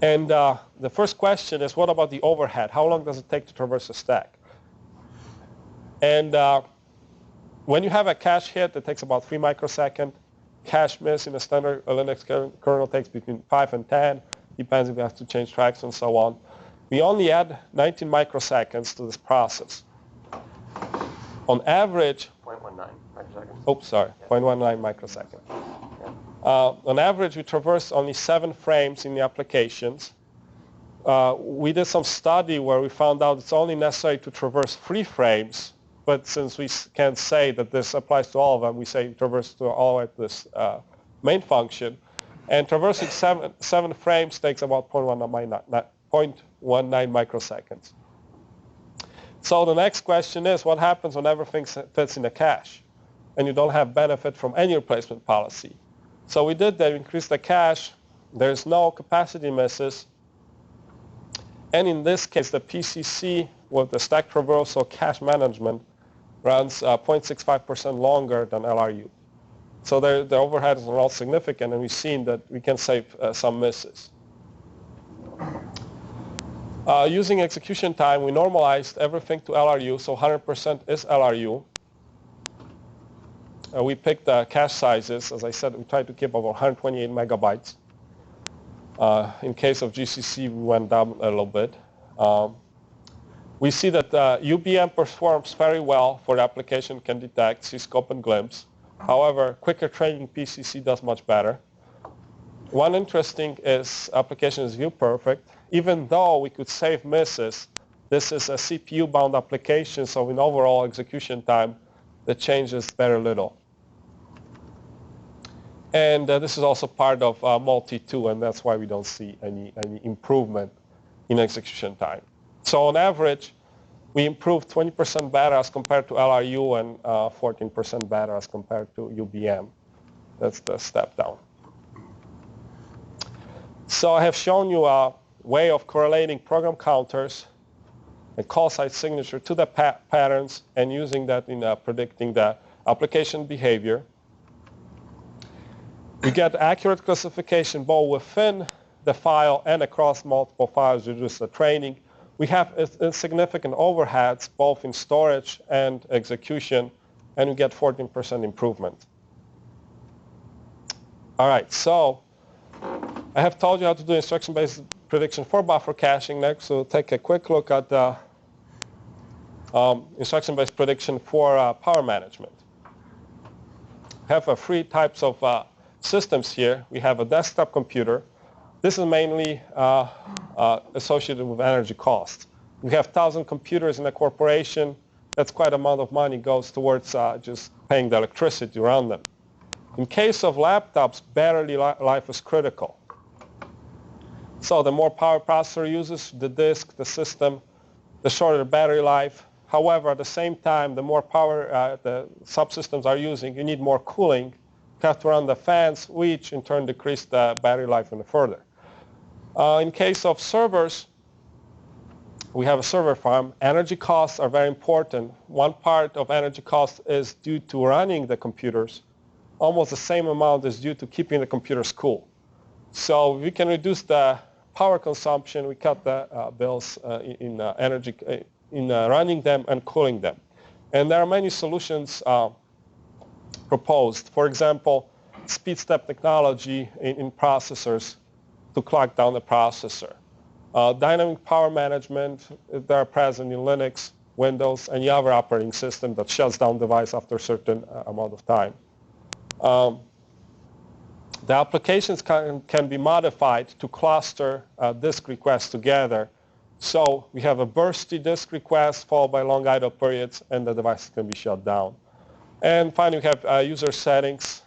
And the first question is, what about the overhead? How long does it take to traverse a stack? And when you have a cache hit, it takes about 3 microseconds. Cache miss in a standard Linux kernel takes between 5 and 10. Depends if you have to change tracks and so on. We only add 19 microseconds to this process. On average, 0.19 microseconds. 0.19 microseconds. On average, we traverse only 7 frames in the applications. We did some study where we found out it's only necessary to traverse 3 frames, but since we can't say that this applies to all of them, we say traverse to all at this main function. And traversing 7 frames takes about 0.19 microseconds. So the next question is, what happens when everything fits in a cache and you don't have benefit from any replacement policy? So we did that, we increased the cache. There's no capacity misses. And in this case, the PCC with the stack traversal cache management runs 0.65% longer than LRU. So the overhead is not significant, and we've seen that we can save some misses. Using execution time, we normalized everything to LRU, so 100% is LRU. We picked the cache sizes. As I said, we tried to keep about 128 megabytes. In case of GCC, we went down a little bit. We see that UBM performs very well for the application can detect, see scope and glimpse. However, quicker training PCC does much better. One interesting is application is view perfect. Even though we could save misses, this is a CPU-bound application, so in overall execution time, the changes very little. And this is also part of multi-2, and that's why we don't see any improvement in execution time. So on average, we improved 20% better as compared to LRU and 14% better as compared to UBM. That's the step down. So I have shown you a way of correlating program counters and call site signature to the patterns and using that in predicting the application behavior. We get accurate classification both within the file and across multiple files, reduce the training. We have insignificant overheads both in storage and execution, and we get 14% improvement. All right, so I have told you how to do instruction-based prediction for buffer caching. Next, we'll take a quick look at the instruction-based prediction for power management. We have 3 types of systems here. We have a desktop computer. This is mainly associated with energy costs. We have 1,000 computers in a corporation. That's quite an amount of money goes towards just paying the electricity to run them. In case of laptops, battery life is critical. So the more power processor uses, the disk, the system, the shorter the battery life. However, at the same time, the more power the subsystems are using, you need more cooling. You have to run the fans, which in turn decrease the battery life even further. In case of servers, we have a server farm. Energy costs are very important. One part of energy costs is due to running the computers. almost the same amount is due to keeping the computers cool. So we can reduce the power consumption, we cut the bills in energy, in running them and cooling them. And there are many solutions proposed. For example, speed step technology in processors to clock down the processor. Dynamic power management, they are present in Linux, Windows, and any other operating system that shuts down the device after a certain amount of time. The applications can be modified to cluster disk requests together. So we have a bursty disk request followed by long idle periods, and the device can be shut down. And finally, we have user settings,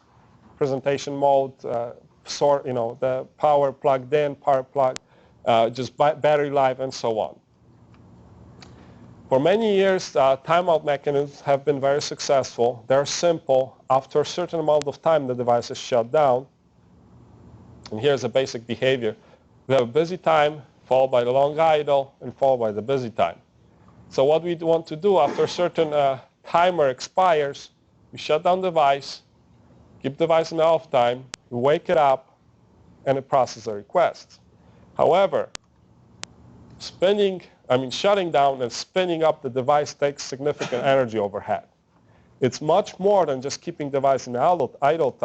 presentation mode, the power plugged in, power plug, just battery life, and so on. For many years, timeout mechanisms have been very successful. They're simple. After a certain amount of time, the device is shut down. And here's a basic behavior. We have a busy time, followed by the long idle, and followed by the busy time. So what we want to do after a certain timer expires, we shut down the device, keep the device in off time, we wake it up, and it processes a request. However, shutting down and spinning up the device takes significant energy overhead. It's much more than just keeping the device in the idle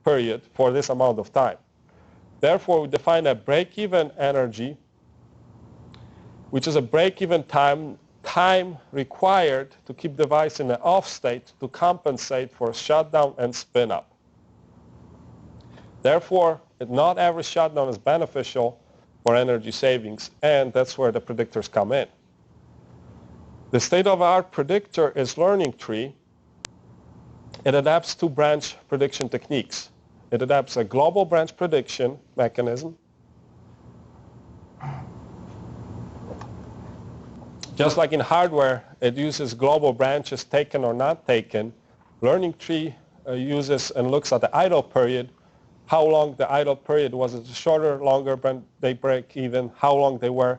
period for this amount of time. Therefore, we define a break-even energy, which is a break-even time required to keep the device in an off state to compensate for shutdown and spin up. Therefore, not every shutdown is beneficial for energy savings, and that's where the predictors come in. The state-of-the-art predictor is learning tree. It adapts to branch prediction techniques. It adapts a global branch prediction mechanism. Just like in hardware, it uses global branches taken or not taken. Learning tree uses and looks at the idle period, how long the idle period was, it shorter, longer, when they break even, how long they were,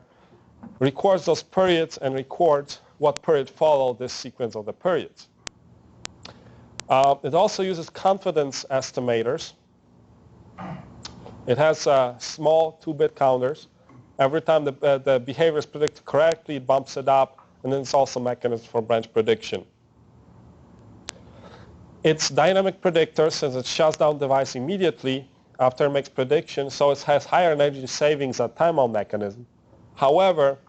records those periods and records what period followed this sequence of the periods. It also uses confidence estimators. It has small 2-bit counters. Every time the behavior is predicted correctly, it bumps it up, and then it's also a mechanism for branch prediction. It's dynamic predictor since it shuts down the device immediately after it makes prediction, so it has higher energy savings than timeout mechanism. However,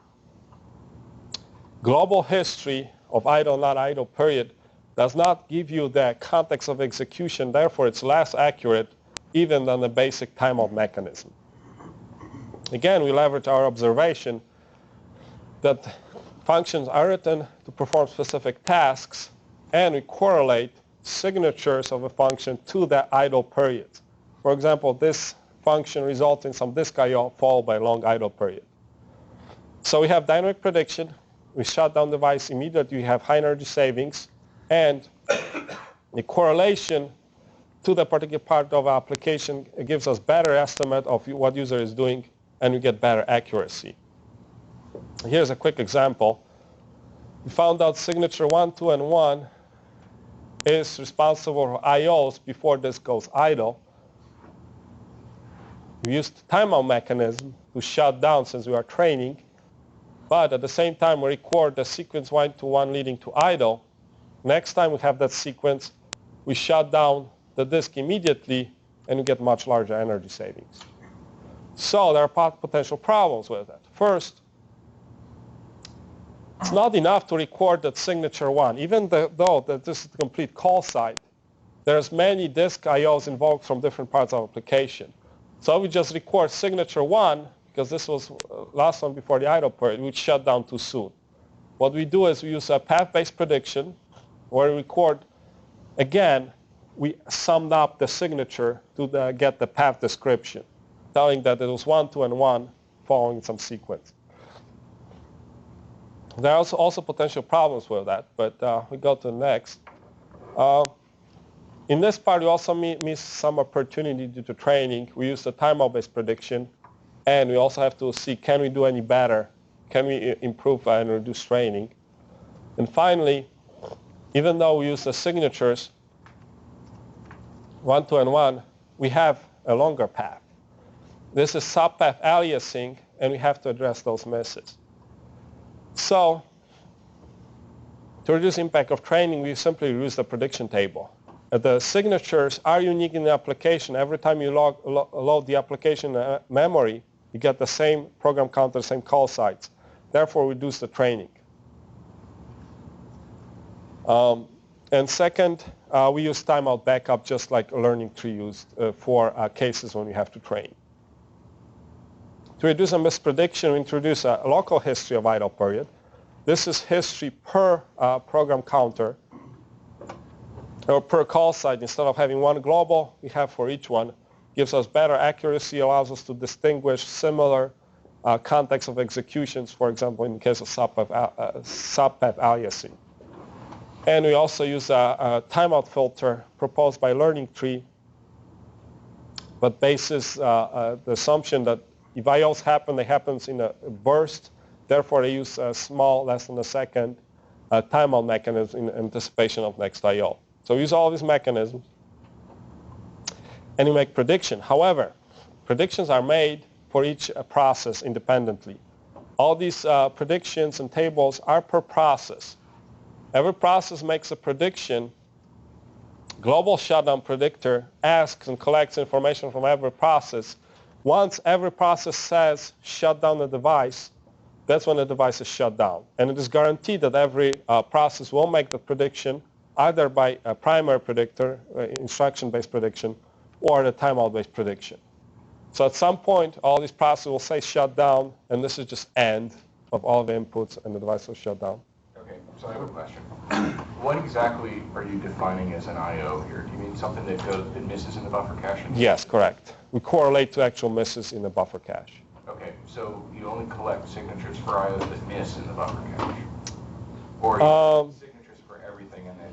global history of idle, not idle period does not give you the context of execution, therefore it's less accurate even than the basic timeout mechanism. Again, we leverage our observation that functions are written to perform specific tasks, and we correlate signatures of a function to the idle period. For example, this function results in some disk I/O followed by a long idle period. So we have dynamic prediction. We shut down the device immediately. We have high energy savings, and the correlation to the particular part of our application gives us better estimate of what user is doing, and we get better accuracy. Here's a quick example. We found out signature 1, 2, and 1 is responsible for IOs before this goes idle. We used the timeout mechanism to shut down since we are training, but at the same time we record the sequence 1 to 1 leading to idle. Next time we have that sequence, we shut down the disk immediately, and we get much larger energy savings. So there are potential problems with it. First, it's not enough to record that signature 1. Even though that this is the complete call site, there's many disk IOs involved from different parts of the application. So we just record signature 1, because this was last one before the idle period, which shut down too soon. What we do is we use a path-based prediction, where we record, again, we summed up the signature to get the path description, telling that it was 1, 2, and 1 following some sequence. There are also potential problems with that, but we go to the next. In this part, we also miss some opportunity due to training. We use the timeout-based prediction, and we also have to see, can we do any better? Can we improve and reduce training? And finally, even though we use the signatures, 1, 2, and 1, we have a longer path. This is subpath aliasing, and we have to address those misses. So to reduce impact of training, we simply reduce the prediction table. The signatures are unique in the application. Every time you load the application memory, you get the same program counter, same call sites. Therefore, reduce the training. And second, we use timeout backup just like a learning tree used for cases when you have to train. To reduce a misprediction, we introduce a local history of idle period. This is history per program counter or per call site. Instead of having one global, we have for each one. Gives us better accuracy, allows us to distinguish similar contexts of executions, for example, in the case of subpath aliasing. And we also use a timeout filter proposed by learning tree, but bases the assumption that if IOs happen, they happen in a burst. Therefore, they use a small, less than a second, timeout mechanism in anticipation of next IO. So we use all these mechanisms, and we make prediction. However, predictions are made for each process independently. All these predictions and tables are per process. Every process makes a prediction. Global shutdown predictor asks and collects information from every process. Once every process says shut down the device, that's when the device is shut down. And it is guaranteed that every process will make the prediction either by a primary predictor, instruction-based prediction, or the timeout-based prediction. So at some point, all these processes will say shut down, and this is just end of all the inputs, and the device will shut down. Okay, so I have a question. What exactly are you defining as an I/O here? Do you mean something that misses in the buffer cache? Yes, correct. We correlate to actual misses in the buffer cache. Okay, so you only collect signatures for IOs that miss in the buffer cache? Or you signatures for everything and then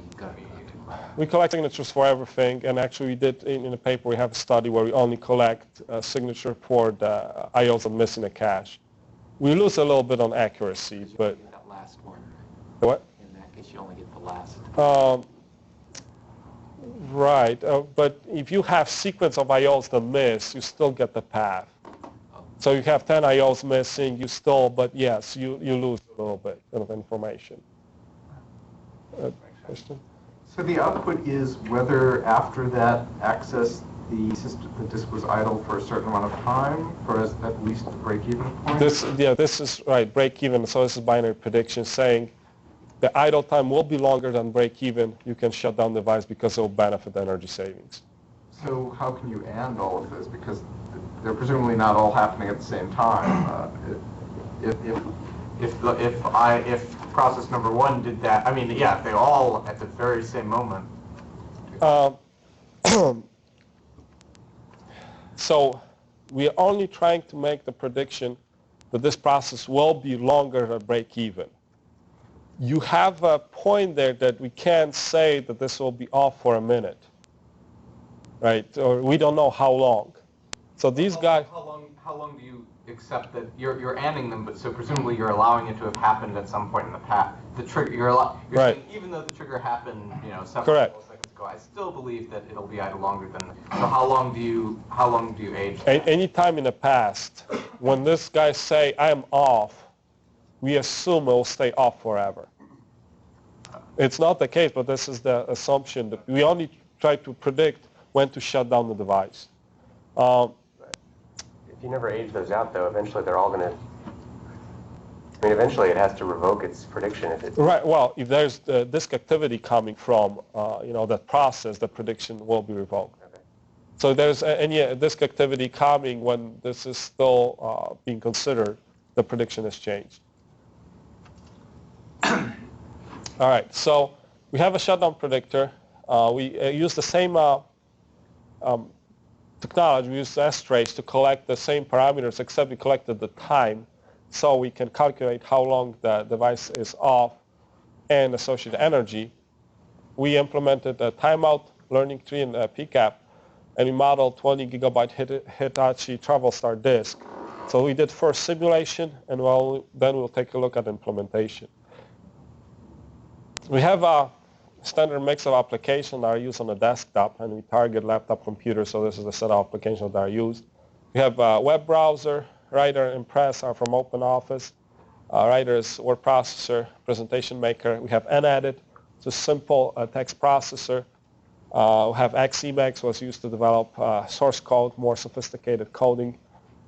we collect signatures for everything, and actually we did in the paper, we have a study where we only collect a signature for the IOs that miss in the cache. We lose a little bit on accuracy, but... That last one. What? In that case, you only get the last. Right, but if you have sequence of IOs that miss, you still get the path. So you have 10 IOs missing, you still, but yes, you lose a little bit of information. Question? So the output is whether after that access the disk was idle for a certain amount of time, for at least the break-even point? This is right, break-even. So this is binary prediction saying the idle time will be longer than break-even. You can shut down the device because it will benefit energy savings. So how can you and all of this? Because they're presumably not all happening at the same time. If process number one did that, I mean, yeah, if they all at the very same moment. So we are only trying to make the prediction that this process will be longer than break even. You have a point there that we can't say that this will be off for a minute, right? Or we don't know how long. So these guys. How long do you accept that you're anding them, but so presumably you're allowing it to have happened at some point in the past. The trigger, you're right. saying even though the trigger happened, several Correct. seconds ago, I still believe that it'll be idle longer than. So how long do you age? Any time in the past, when this guy say I'm off, we assume it will stay off forever. It's not the case, but this is the assumption that we only try to predict when to shut down the device. If you never age those out, though, eventually they're all going to. I mean, eventually it has to revoke its prediction if it's. Right. Well, if there's disk activity coming from, that process, the prediction will be revoked. Okay. So there's any disk activity coming when this is still being considered, the prediction has changed. All right. So we have a shutdown predictor. We use the same technology. We use S-trace to collect the same parameters, except we collected the time, so we can calculate how long the device is off and associated energy. We implemented a timeout learning tree in PCAP, and we modeled 20 gigabyte Hitachi TravelStar disk. So we did first simulation, and then we'll take a look at implementation. We have standard mix of applications that are used on the desktop, and we target laptop computers, so this is the set of applications that are used. We have a web browser, Writer, and Impress are from OpenOffice. Writer is word processor, presentation maker. We have NEdit, it's a simple text processor. We have Xemacs, was used to develop source code, more sophisticated coding,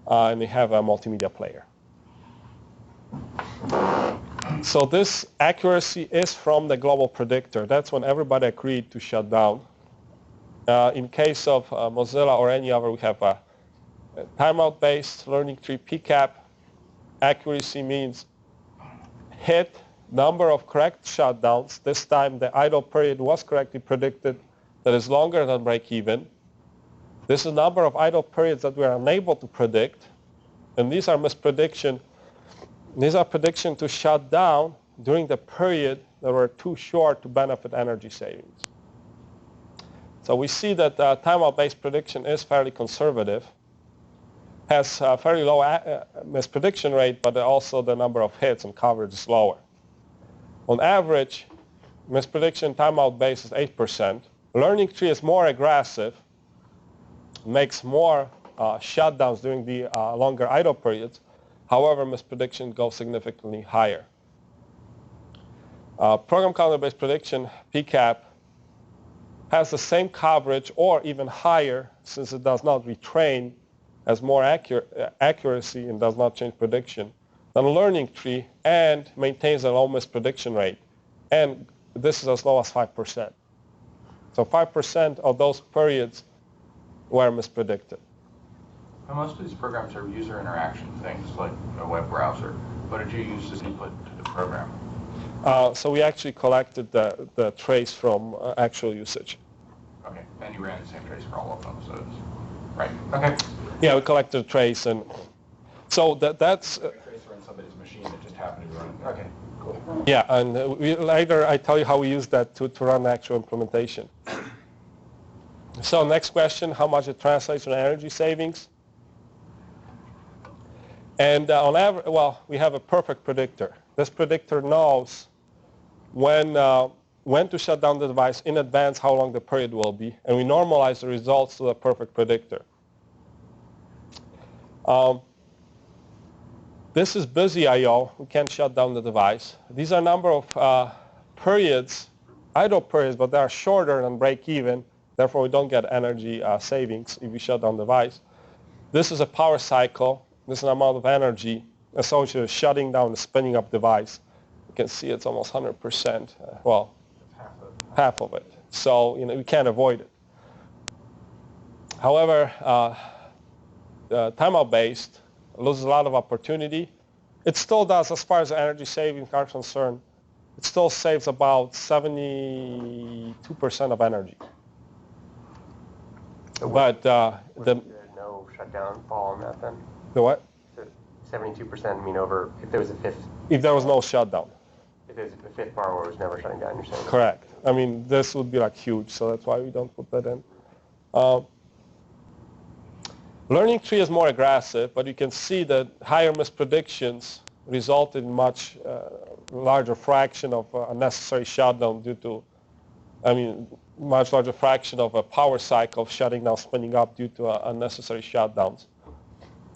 and we have a multimedia player. So this accuracy is from the global predictor. That's when everybody agreed to shut down. In case of Mozilla or any other, we have a timeout-based learning tree PCAP. Accuracy means hit number of correct shutdowns. This time the idle period was correctly predicted that is longer than break even. This is the number of idle periods that we are unable to predict. And these are misprediction. These are prediction to shut down during the period that were too short to benefit energy savings. So we see that timeout-based prediction is fairly conservative, has a fairly low misprediction rate, but also the number of hits and coverage is lower. On average, misprediction timeout-based is 8%. Learning tree is more aggressive, makes more shutdowns during the longer idle periods. However, misprediction goes significantly higher. Program counter-based prediction, PCAP, has the same coverage or even higher since it does not retrain, has more accuracy and does not change prediction than a learning tree, and maintains a low misprediction rate. And this is as low as 5%. So 5% of those periods were mispredicted. Now, most of these programs are user interaction things like a web browser. What did you use as input to the program? So we actually collected the trace from actual usage. Okay, and you ran the same trace for all of them, so it's, right, okay. Yeah, we collected a trace, and so that's... trace on somebody's machine that just happened to be running. Okay, cool. Yeah, and later I tell you how we use that to run the actual implementation. So next question, how much it translates to energy savings? And on average, well, we have a perfect predictor. This predictor knows when to shut down the device in advance, how long the period will be, and we normalize the results to the perfect predictor. This is busy I/O. We can't shut down the device. These are a number of periods, idle periods, but they are shorter than break even. Therefore, we don't get energy savings if we shut down the device. This is a power cycle. This is an amount of energy associated with shutting down the spinning up device. You can see it's almost 100%. Well, half of it. So we can't avoid it. However, timeout-based loses a lot of opportunity. It still does, as far as energy savings are concerned, it still saves about 72% of energy. So but no shutdown fall on that then? The what? So 72% mean over, if there was a fifth? If there was no shutdown. If there's a fifth borrower was never shutting down, you're saying? Correct. I mean, this would be like huge, so that's why we don't put that in. Learning tree is more aggressive, but you can see that higher mispredictions result in much larger fraction of unnecessary shutdown due to, much larger fraction of a power cycle of shutting down, spinning up due to unnecessary shutdowns.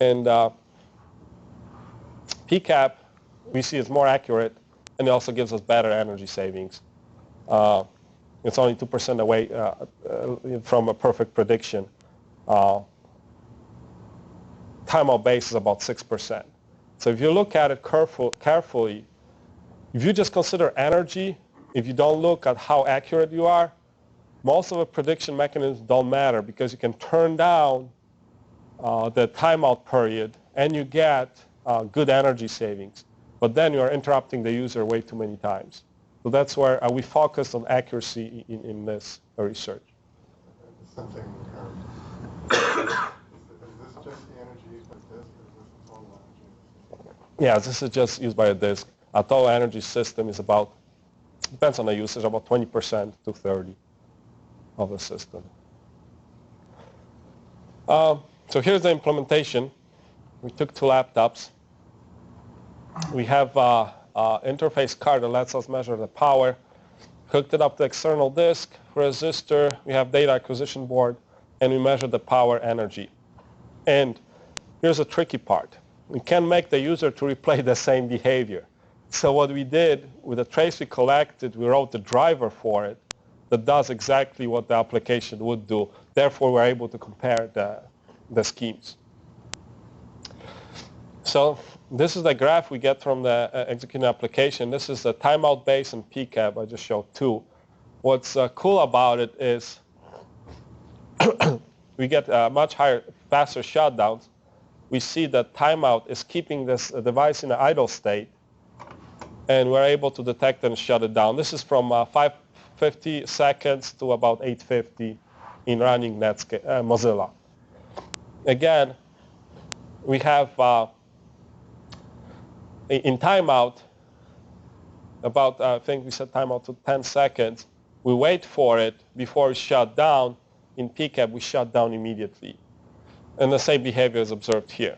And PCAP, we see is more accurate, and it also gives us better energy savings. It's only 2% away from a perfect prediction. Timeout base is about 6%. So if you look at it carefully, if you just consider energy, if you don't look at how accurate you are, most of the prediction mechanisms don't matter because you can turn down the timeout period and you get good energy savings. But then you are interrupting the user way too many times. So that's where we focused on accuracy in this research. Something, is this just the energy used by the disk, or is this the total energy? Yeah, this is just used by a disk. Our total energy system is about, depends on the usage, about 20% to 30% of the system. So here's the implementation. We took 2 laptops. We have an interface card that lets us measure the power. hooked it up to external disk, resistor, we have data acquisition board, and we measure the power energy. And here's a tricky part. We can make the user to replay the same behavior. So what we did with the trace we collected, we wrote the driver for it that does exactly what the application would do. Therefore, we're able to compare the schemes. So this is the graph we get from the executing application. This is the timeout base and PCAP. I just showed two. What's cool about it is we get much higher, faster shutdowns. We see that timeout is keeping this device in an idle state, and we're able to detect and shut it down. This is from 550 seconds to about 850 in running Mozilla. Again, we have in timeout, about, I think we set timeout to 10 seconds. We wait for it before it's shut down. In PCAP, we shut down immediately. And the same behavior is observed here.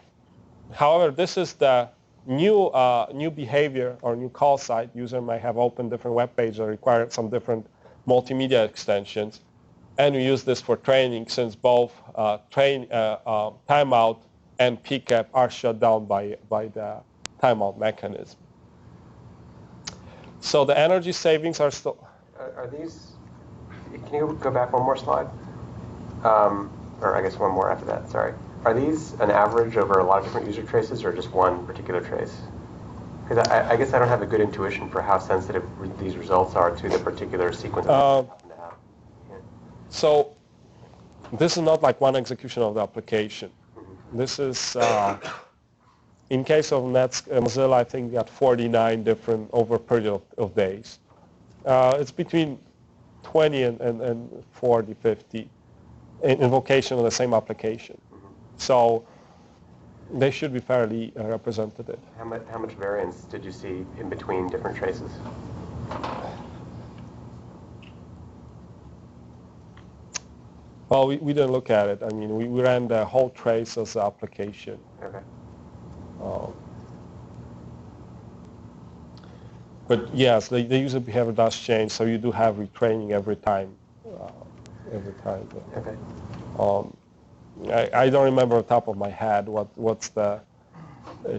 However, this is the new behavior or new call site. User might have opened different web pages or require some different multimedia extensions. And we use this for training since both timeout and PCAP are shut down by the timeout mechanism. So the energy savings are still... Are these... Can you go back one more slide? Or I guess one more after that, sorry. Are these an average over a lot of different user traces or just one particular trace? Because I guess I don't have a good intuition for how sensitive these results are to the particular sequence of happen to have. Yeah. So this is not like one execution of the application. Mm-hmm. This is, in case of Mozilla, I think we had 49 different over a period of days. It's between 20 and 40, 50 invocation of the same application. Mm-hmm. So they should be fairly representative. How much variance did you see in between different traces? Well, we didn't look at it. I mean, we ran the whole trace as an application. Okay. But yes, the user behavior does change, so you do have retraining every time. Okay. I don't remember on top of my head what's the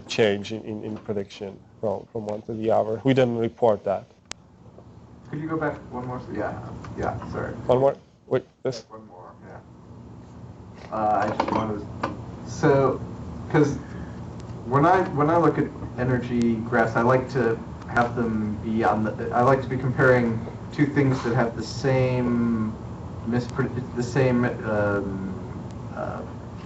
change in prediction from one to the other. We didn't report that. Could you go back one more? Yeah, sorry. One more? Wait, this? One more, yeah. I just wanted to, because when I look at energy graphs, I like to have them be I like to be comparing two things that have the same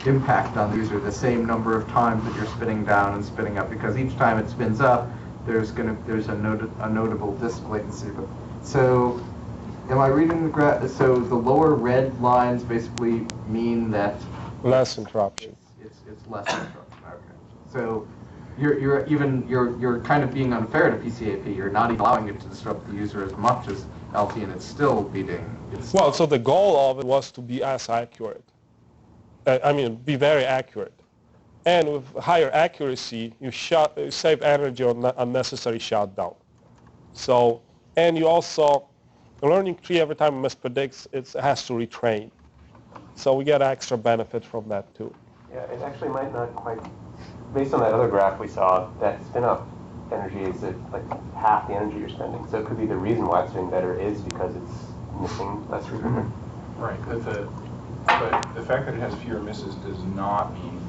impact on the user, the same number of times that you're spinning down and spinning up, because each time it spins up, there's a notable disk latency. So, am I reading the graph? So the lower red lines basically mean that less interruption. It's less interruption. Okay. So you're kind of being unfair to PCAP. You're not even allowing it to disrupt the user as much as LT, and it's still beating. Well, so the goal of it was to be as accurate. Be very accurate. And with higher accuracy, you save energy on unnecessary shutdown. So, and you also, the learning tree every time it mispredicts, it has to retrain. So we get extra benefit from that too. Yeah, it actually might not quite, based on that other graph we saw, that spin-up energy is like half the energy you're spending. So it could be the reason why it's doing better is because it's missing less frequently. Right. But the fact that it has fewer misses does not mean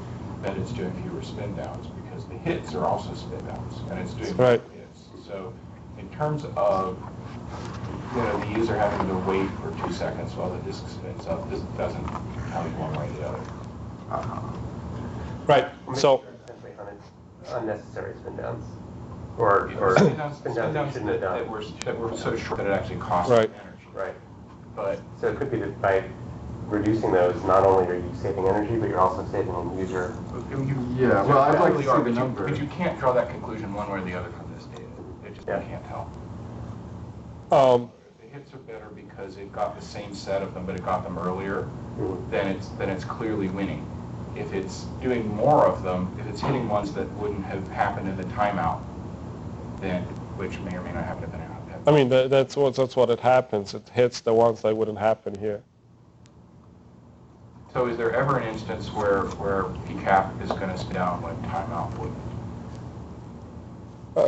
that it's doing fewer spin downs, because the hits are also spin downs, and it's doing fewer hits. So in terms of the user having to wait for 2 seconds while the disk spins up, this doesn't count one way or the other. Right. So unnecessary spin downs, or spin downs you shouldn't have done. that were so short that it actually costs right. energy. Right. But so it could be that by reducing those, not only are you saving energy, but you're also saving on user. Yeah. Well, I'd like to see the number. But you can't draw that conclusion one way or the other from this data. It just you can't tell. The hits are better because it got the same set of them, but it got them earlier. Mm-hmm. Then it's clearly winning. If it's doing more of them, if it's hitting ones that wouldn't have happened in the timeout, then which may or may not have I mean, that's what it happens. It hits the ones that wouldn't happen here. So is there ever an instance where PCAP is going to spin down when timeout wouldn't?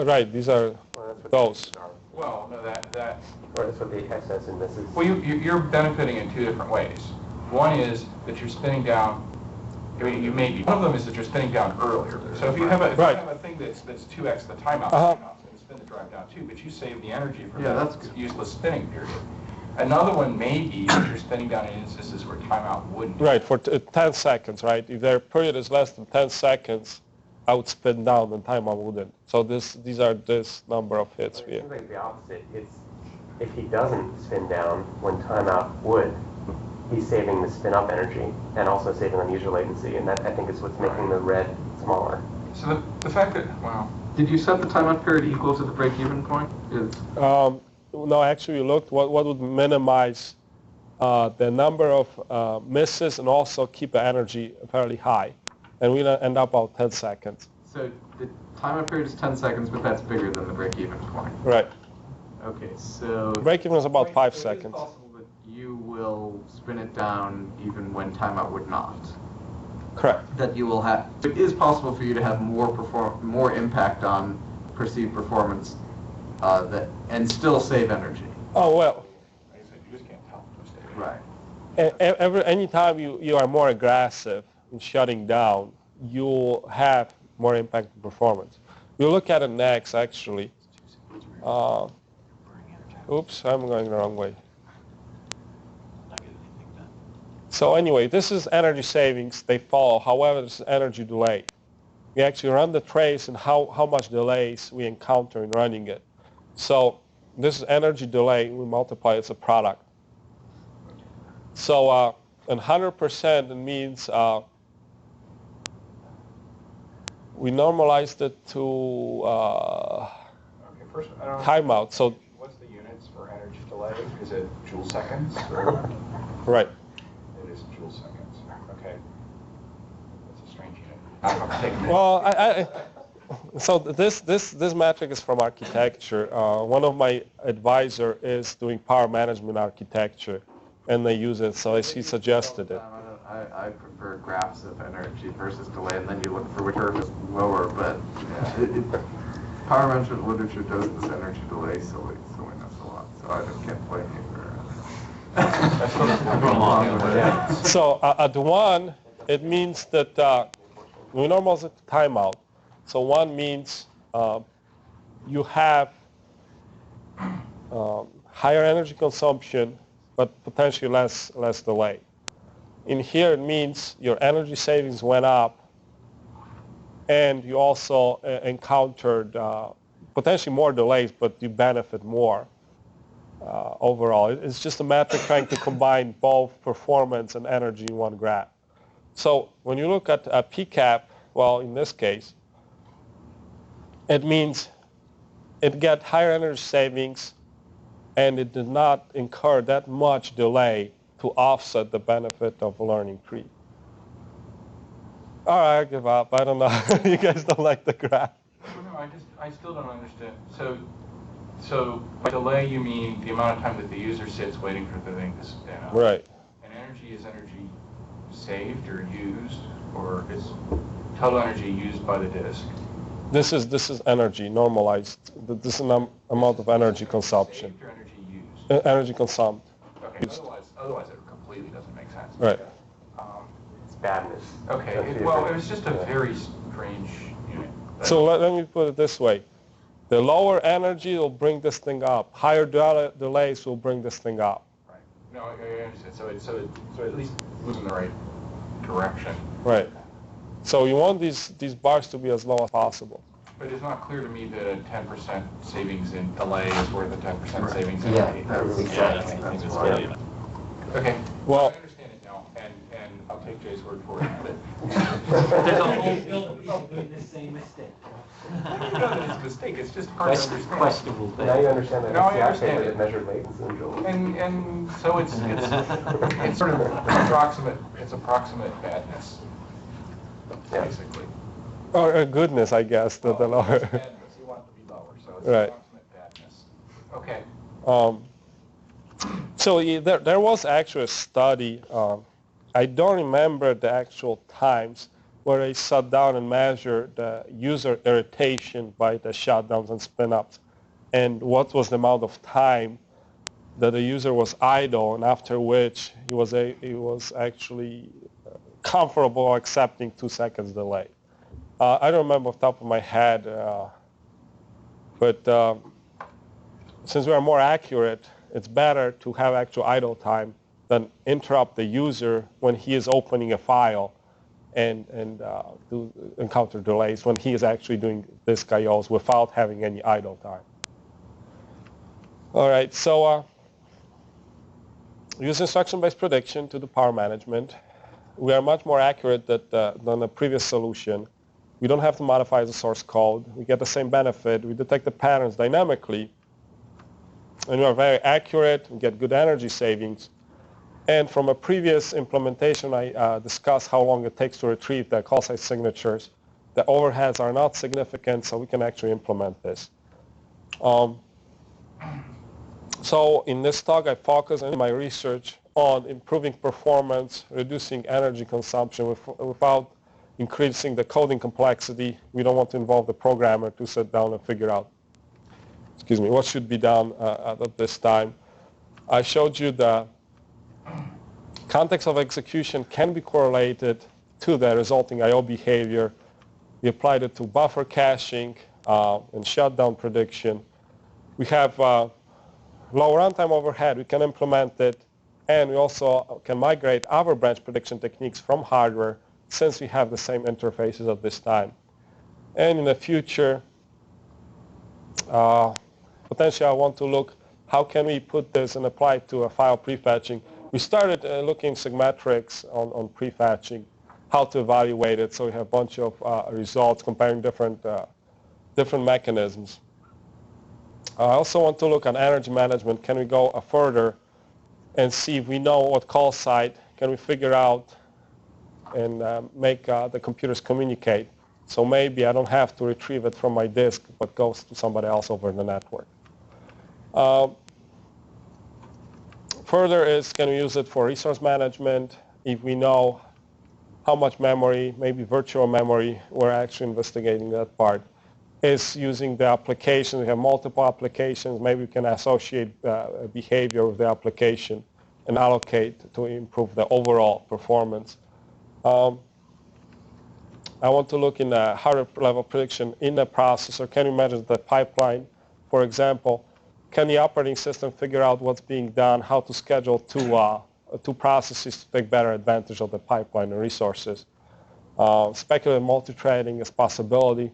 Right, these are those. Well, no, that. Or that's what the excess and misses. Well, you're benefiting in two different ways. One is that you're spinning down. I mean, you may be. One of them is that you're spinning down earlier. So if you have a thing that's 2x the timeout, it's going to spin the drive down too, but you save the energy from that's useless spinning period. Another one may be that you're spinning down in instances where timeout wouldn't. Right, for 10 seconds, right? If their period is less than 10 seconds, I would spin down and timeout wouldn't. So these are this number of hits It here. seems like the opposite. It's if he doesn't spin down when timeout would, he's saving the spin up energy and also saving on user latency, and that I think is what's making the red smaller. So the fact that, wow. Did you set the timeout period equal to the break-even point? No, actually we looked what would minimize the number of misses and also keep the energy fairly high. And we end up about 10 seconds. So the timeout period is 10 seconds, but that's bigger than the break-even point. Right. Okay, so... Break-even is about 5 so seconds. It is possible that you will spin it down even when timeout would not. Correct. That you will have... It is possible for you to have more impact on perceived performance and still save energy. Oh, well. Like I said, you just can't tell. Right. Anytime you are more aggressive in shutting down, you'll have more impact on performance. We'll look at it next, actually. Oops, I'm going the wrong way. So anyway, this is energy savings. They follow. However, this is energy delay. We actually run the trace and how much delays we encounter in running it. So this is energy delay. We multiply it's a product. So 100% it means we normalized it to Okay, first, I don't know. timeout. So What's the units for energy delay? Is it joule seconds? Or? right. It is joule seconds. Okay. That's a strange unit. I'll take a minute. Well, so this metric is from architecture. One of my advisor is doing power management architecture, and they use it. So he suggested it. I prefer graphs of energy versus delay, and then you look for which curve is lower. But power management literature does this energy delay, so we know a lot. So I just can't blame you for. So at 1, it means that we normalize it to timeout. So 1 means you have higher energy consumption, but potentially less delay. In here, it means your energy savings went up, and you also encountered potentially more delays, but you benefit more overall. It's just a matter of trying to combine both performance and energy in one graph. So when you look at PCAP, well, in this case, it means it got higher energy savings, and it did not incur that much delay to offset the benefit of learning creep. All right, I give up. I don't know. You guys don't like the graph. No, I still don't understand. So by delay you mean the amount of time that the user sits waiting for the thing to spin up. Right. And energy is energy saved or used, or is total energy used by the disk? This is energy normalized. This is an amount of energy consumption. Saved or energy used? Energy consumed. Okay. Otherwise it completely doesn't make sense. Right. It's badness. Okay. Well, it was just a very strange unit. So let me put it this way. The lower energy will bring this thing up. Higher delays will bring this thing up. Right. No, I understand. So at least it was in the right direction. Right. So you want these bars to be as low as possible. But it's not clear to me that a 10% savings in delay is worth a 10% savings in Yeah, rate. that's exactly. That's right. right. Okay. Well- I understand it now, and I'll take Jay's word for it. There's a whole field of people doing the same mistake. Not that it's a mistake, it's just hard to understand. Questionable thing. Now you understand that Now I it's the understand paper it. that measured latency in joules. And so it's sort of approximate badness, Yeah. basically. Or goodness, I guess, the lower. Badness, you want it to be lower, so it's Right. approximate badness. Okay. There was actually a study. I don't remember the actual times where they sat down and measured the user irritation by the shutdowns and spin-ups, and what was the amount of time that the user was idle, and after which he was actually comfortable accepting 2 seconds delay. I don't remember off the top of my head, but since we are more accurate, it's better to have actual idle time than interrupt the user when he is opening a file and encounter delays when he is actually doing disk IOs without having any idle time. All right, so use instruction-based prediction to do power management. We are much more accurate than the previous solution. We don't have to modify the source code. We get the same benefit. We detect the patterns dynamically. And we are very accurate. We get good energy savings. And from a previous implementation, I discussed how long it takes to retrieve the call site signatures. The overheads are not significant, so we can actually implement this. So in this talk, I focus in my research on improving performance, reducing energy consumption without increasing the coding complexity. We don't want to involve the programmer to sit down and figure out, what should be done at this time. I showed you the context of execution can be correlated to the resulting I/O behavior. We applied it to buffer caching and shutdown prediction. We have low runtime overhead. We can implement it, and we also can migrate other branch prediction techniques from hardware since we have the same interfaces at this time. And in the future, potentially I want to look how can we put this and apply it to a file prefetching. We started looking Sigmetrics on prefetching, how to evaluate it, so we have a bunch of results comparing different mechanisms. I also want to look on energy management. Can we go further and see if we know what call site, can we figure out and make the computers communicate. So maybe I don't have to retrieve it from my disk, but goes to somebody else over the network. Further is, can we use it for resource management? If we know how much memory, maybe virtual memory, we're actually investigating that part. Is using the application, we have multiple applications, maybe we can associate behavior with the application and allocate to improve the overall performance. I want to look in the hardware level prediction in the processor. Can you measure the pipeline? For example, can the operating system figure out what's being done, how to schedule two processes to take better advantage of the pipeline and resources? Speculative multi-threading is a possibility.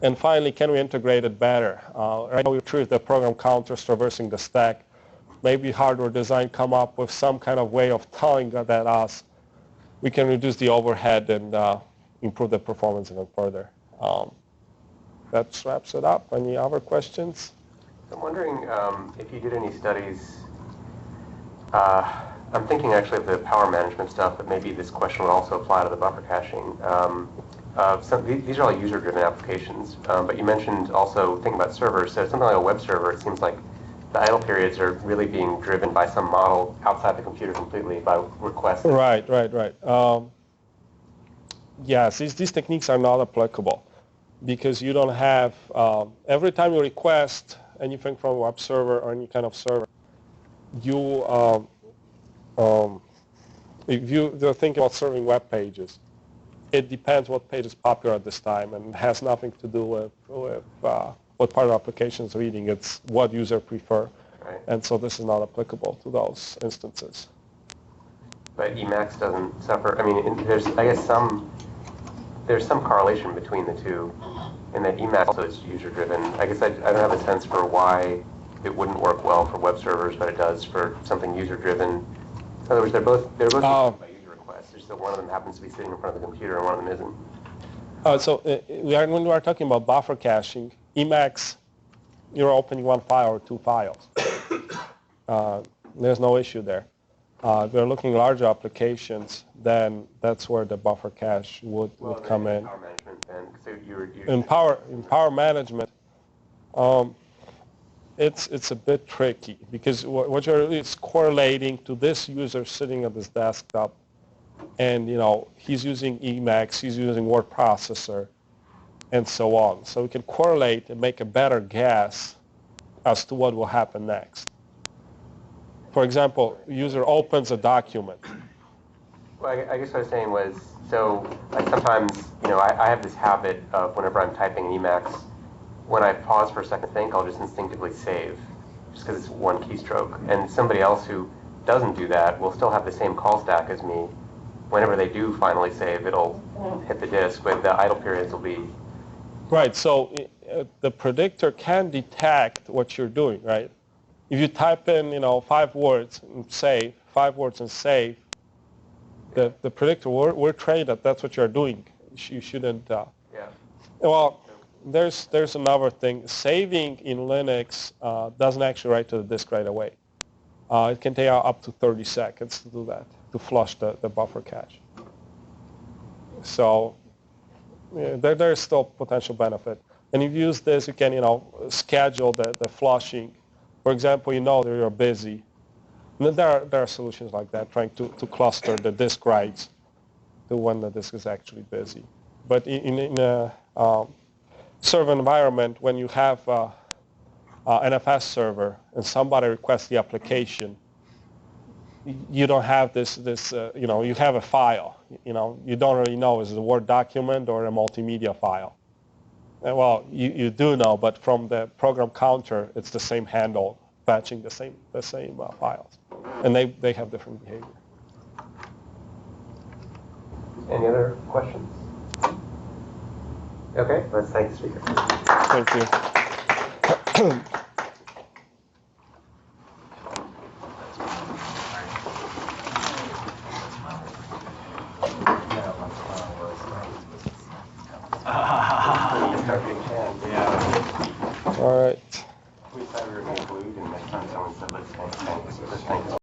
And finally, can we integrate it better? Right now we retrieve the program counters traversing the stack. Maybe hardware design come up with some kind of way of telling that us. We can reduce the overhead and improve the performance even further. That wraps it up. Any other questions? I'm wondering if you did any studies. I'm thinking actually of the power management stuff, but maybe this question would also apply to the buffer caching. These are all user-driven applications, but you mentioned also thinking about servers. So something like a web server, it seems like the idle periods are really being driven by some model outside the computer completely by requests. Right. Yes, these techniques are not applicable because you don't have, every time you request anything from a web server or any kind of server, if you're thinking about serving web pages, it depends what page is popular at this time and has nothing to do with what part of the application is reading. It's what user prefer. Right. And so this is not applicable to those instances. But Emacs doesn't suffer. I mean, there's some correlation between the two, and that Emacs also is user-driven. I guess I don't have a sense for why it wouldn't work well for web servers, but it does for something user-driven. In other words, they're both driven by user requests. There's just one of them happens to be sitting in front of the computer, and one of them isn't. When we are talking about buffer caching, Emacs, you're opening one file or two files. There's no issue there. If we're looking at larger applications, then that's where the buffer cache would come in. Power management, then. So In power management, it's a bit tricky because what you're it's correlating to this user sitting at this desktop, and he's using Emacs, he's using word processor, and so on. So we can correlate and make a better guess as to what will happen next. For example, user opens a document. Well, I guess what I was saying was, so like sometimes, I have this habit of whenever I'm typing in Emacs, when I pause for a second to think, I'll just instinctively save, just because it's one keystroke. And somebody else who doesn't do that will still have the same call stack as me. Whenever they do finally save, it'll hit the disk, but the idle periods will be... Right, so the predictor can detect what you're doing, right? If you type in, 5 words and save, 5 words and save, the predictor, we're trained that that's what you're doing. You shouldn't... Yeah. Well, there's another thing. Saving in Linux doesn't actually write to the disk right away. It can take up to 30 seconds to do that, to flush the buffer cache. So there's still potential benefit. And if you use this, you can schedule the flushing. For example, that you're busy. And then there are solutions like that, trying to cluster the disk writes to when the disk is actually busy. But in a server environment, when you have an NFS server and somebody requests the application, you don't have this you have a file. You don't really know, is it a Word document or a multimedia file? And well, you do know, but from the program counter, it's the same handle fetching the same files. And they have different behavior. Any other questions? Okay, let's thank the speaker. Thank you. All right. We thought we were going to glue, and next time someone said, let's thank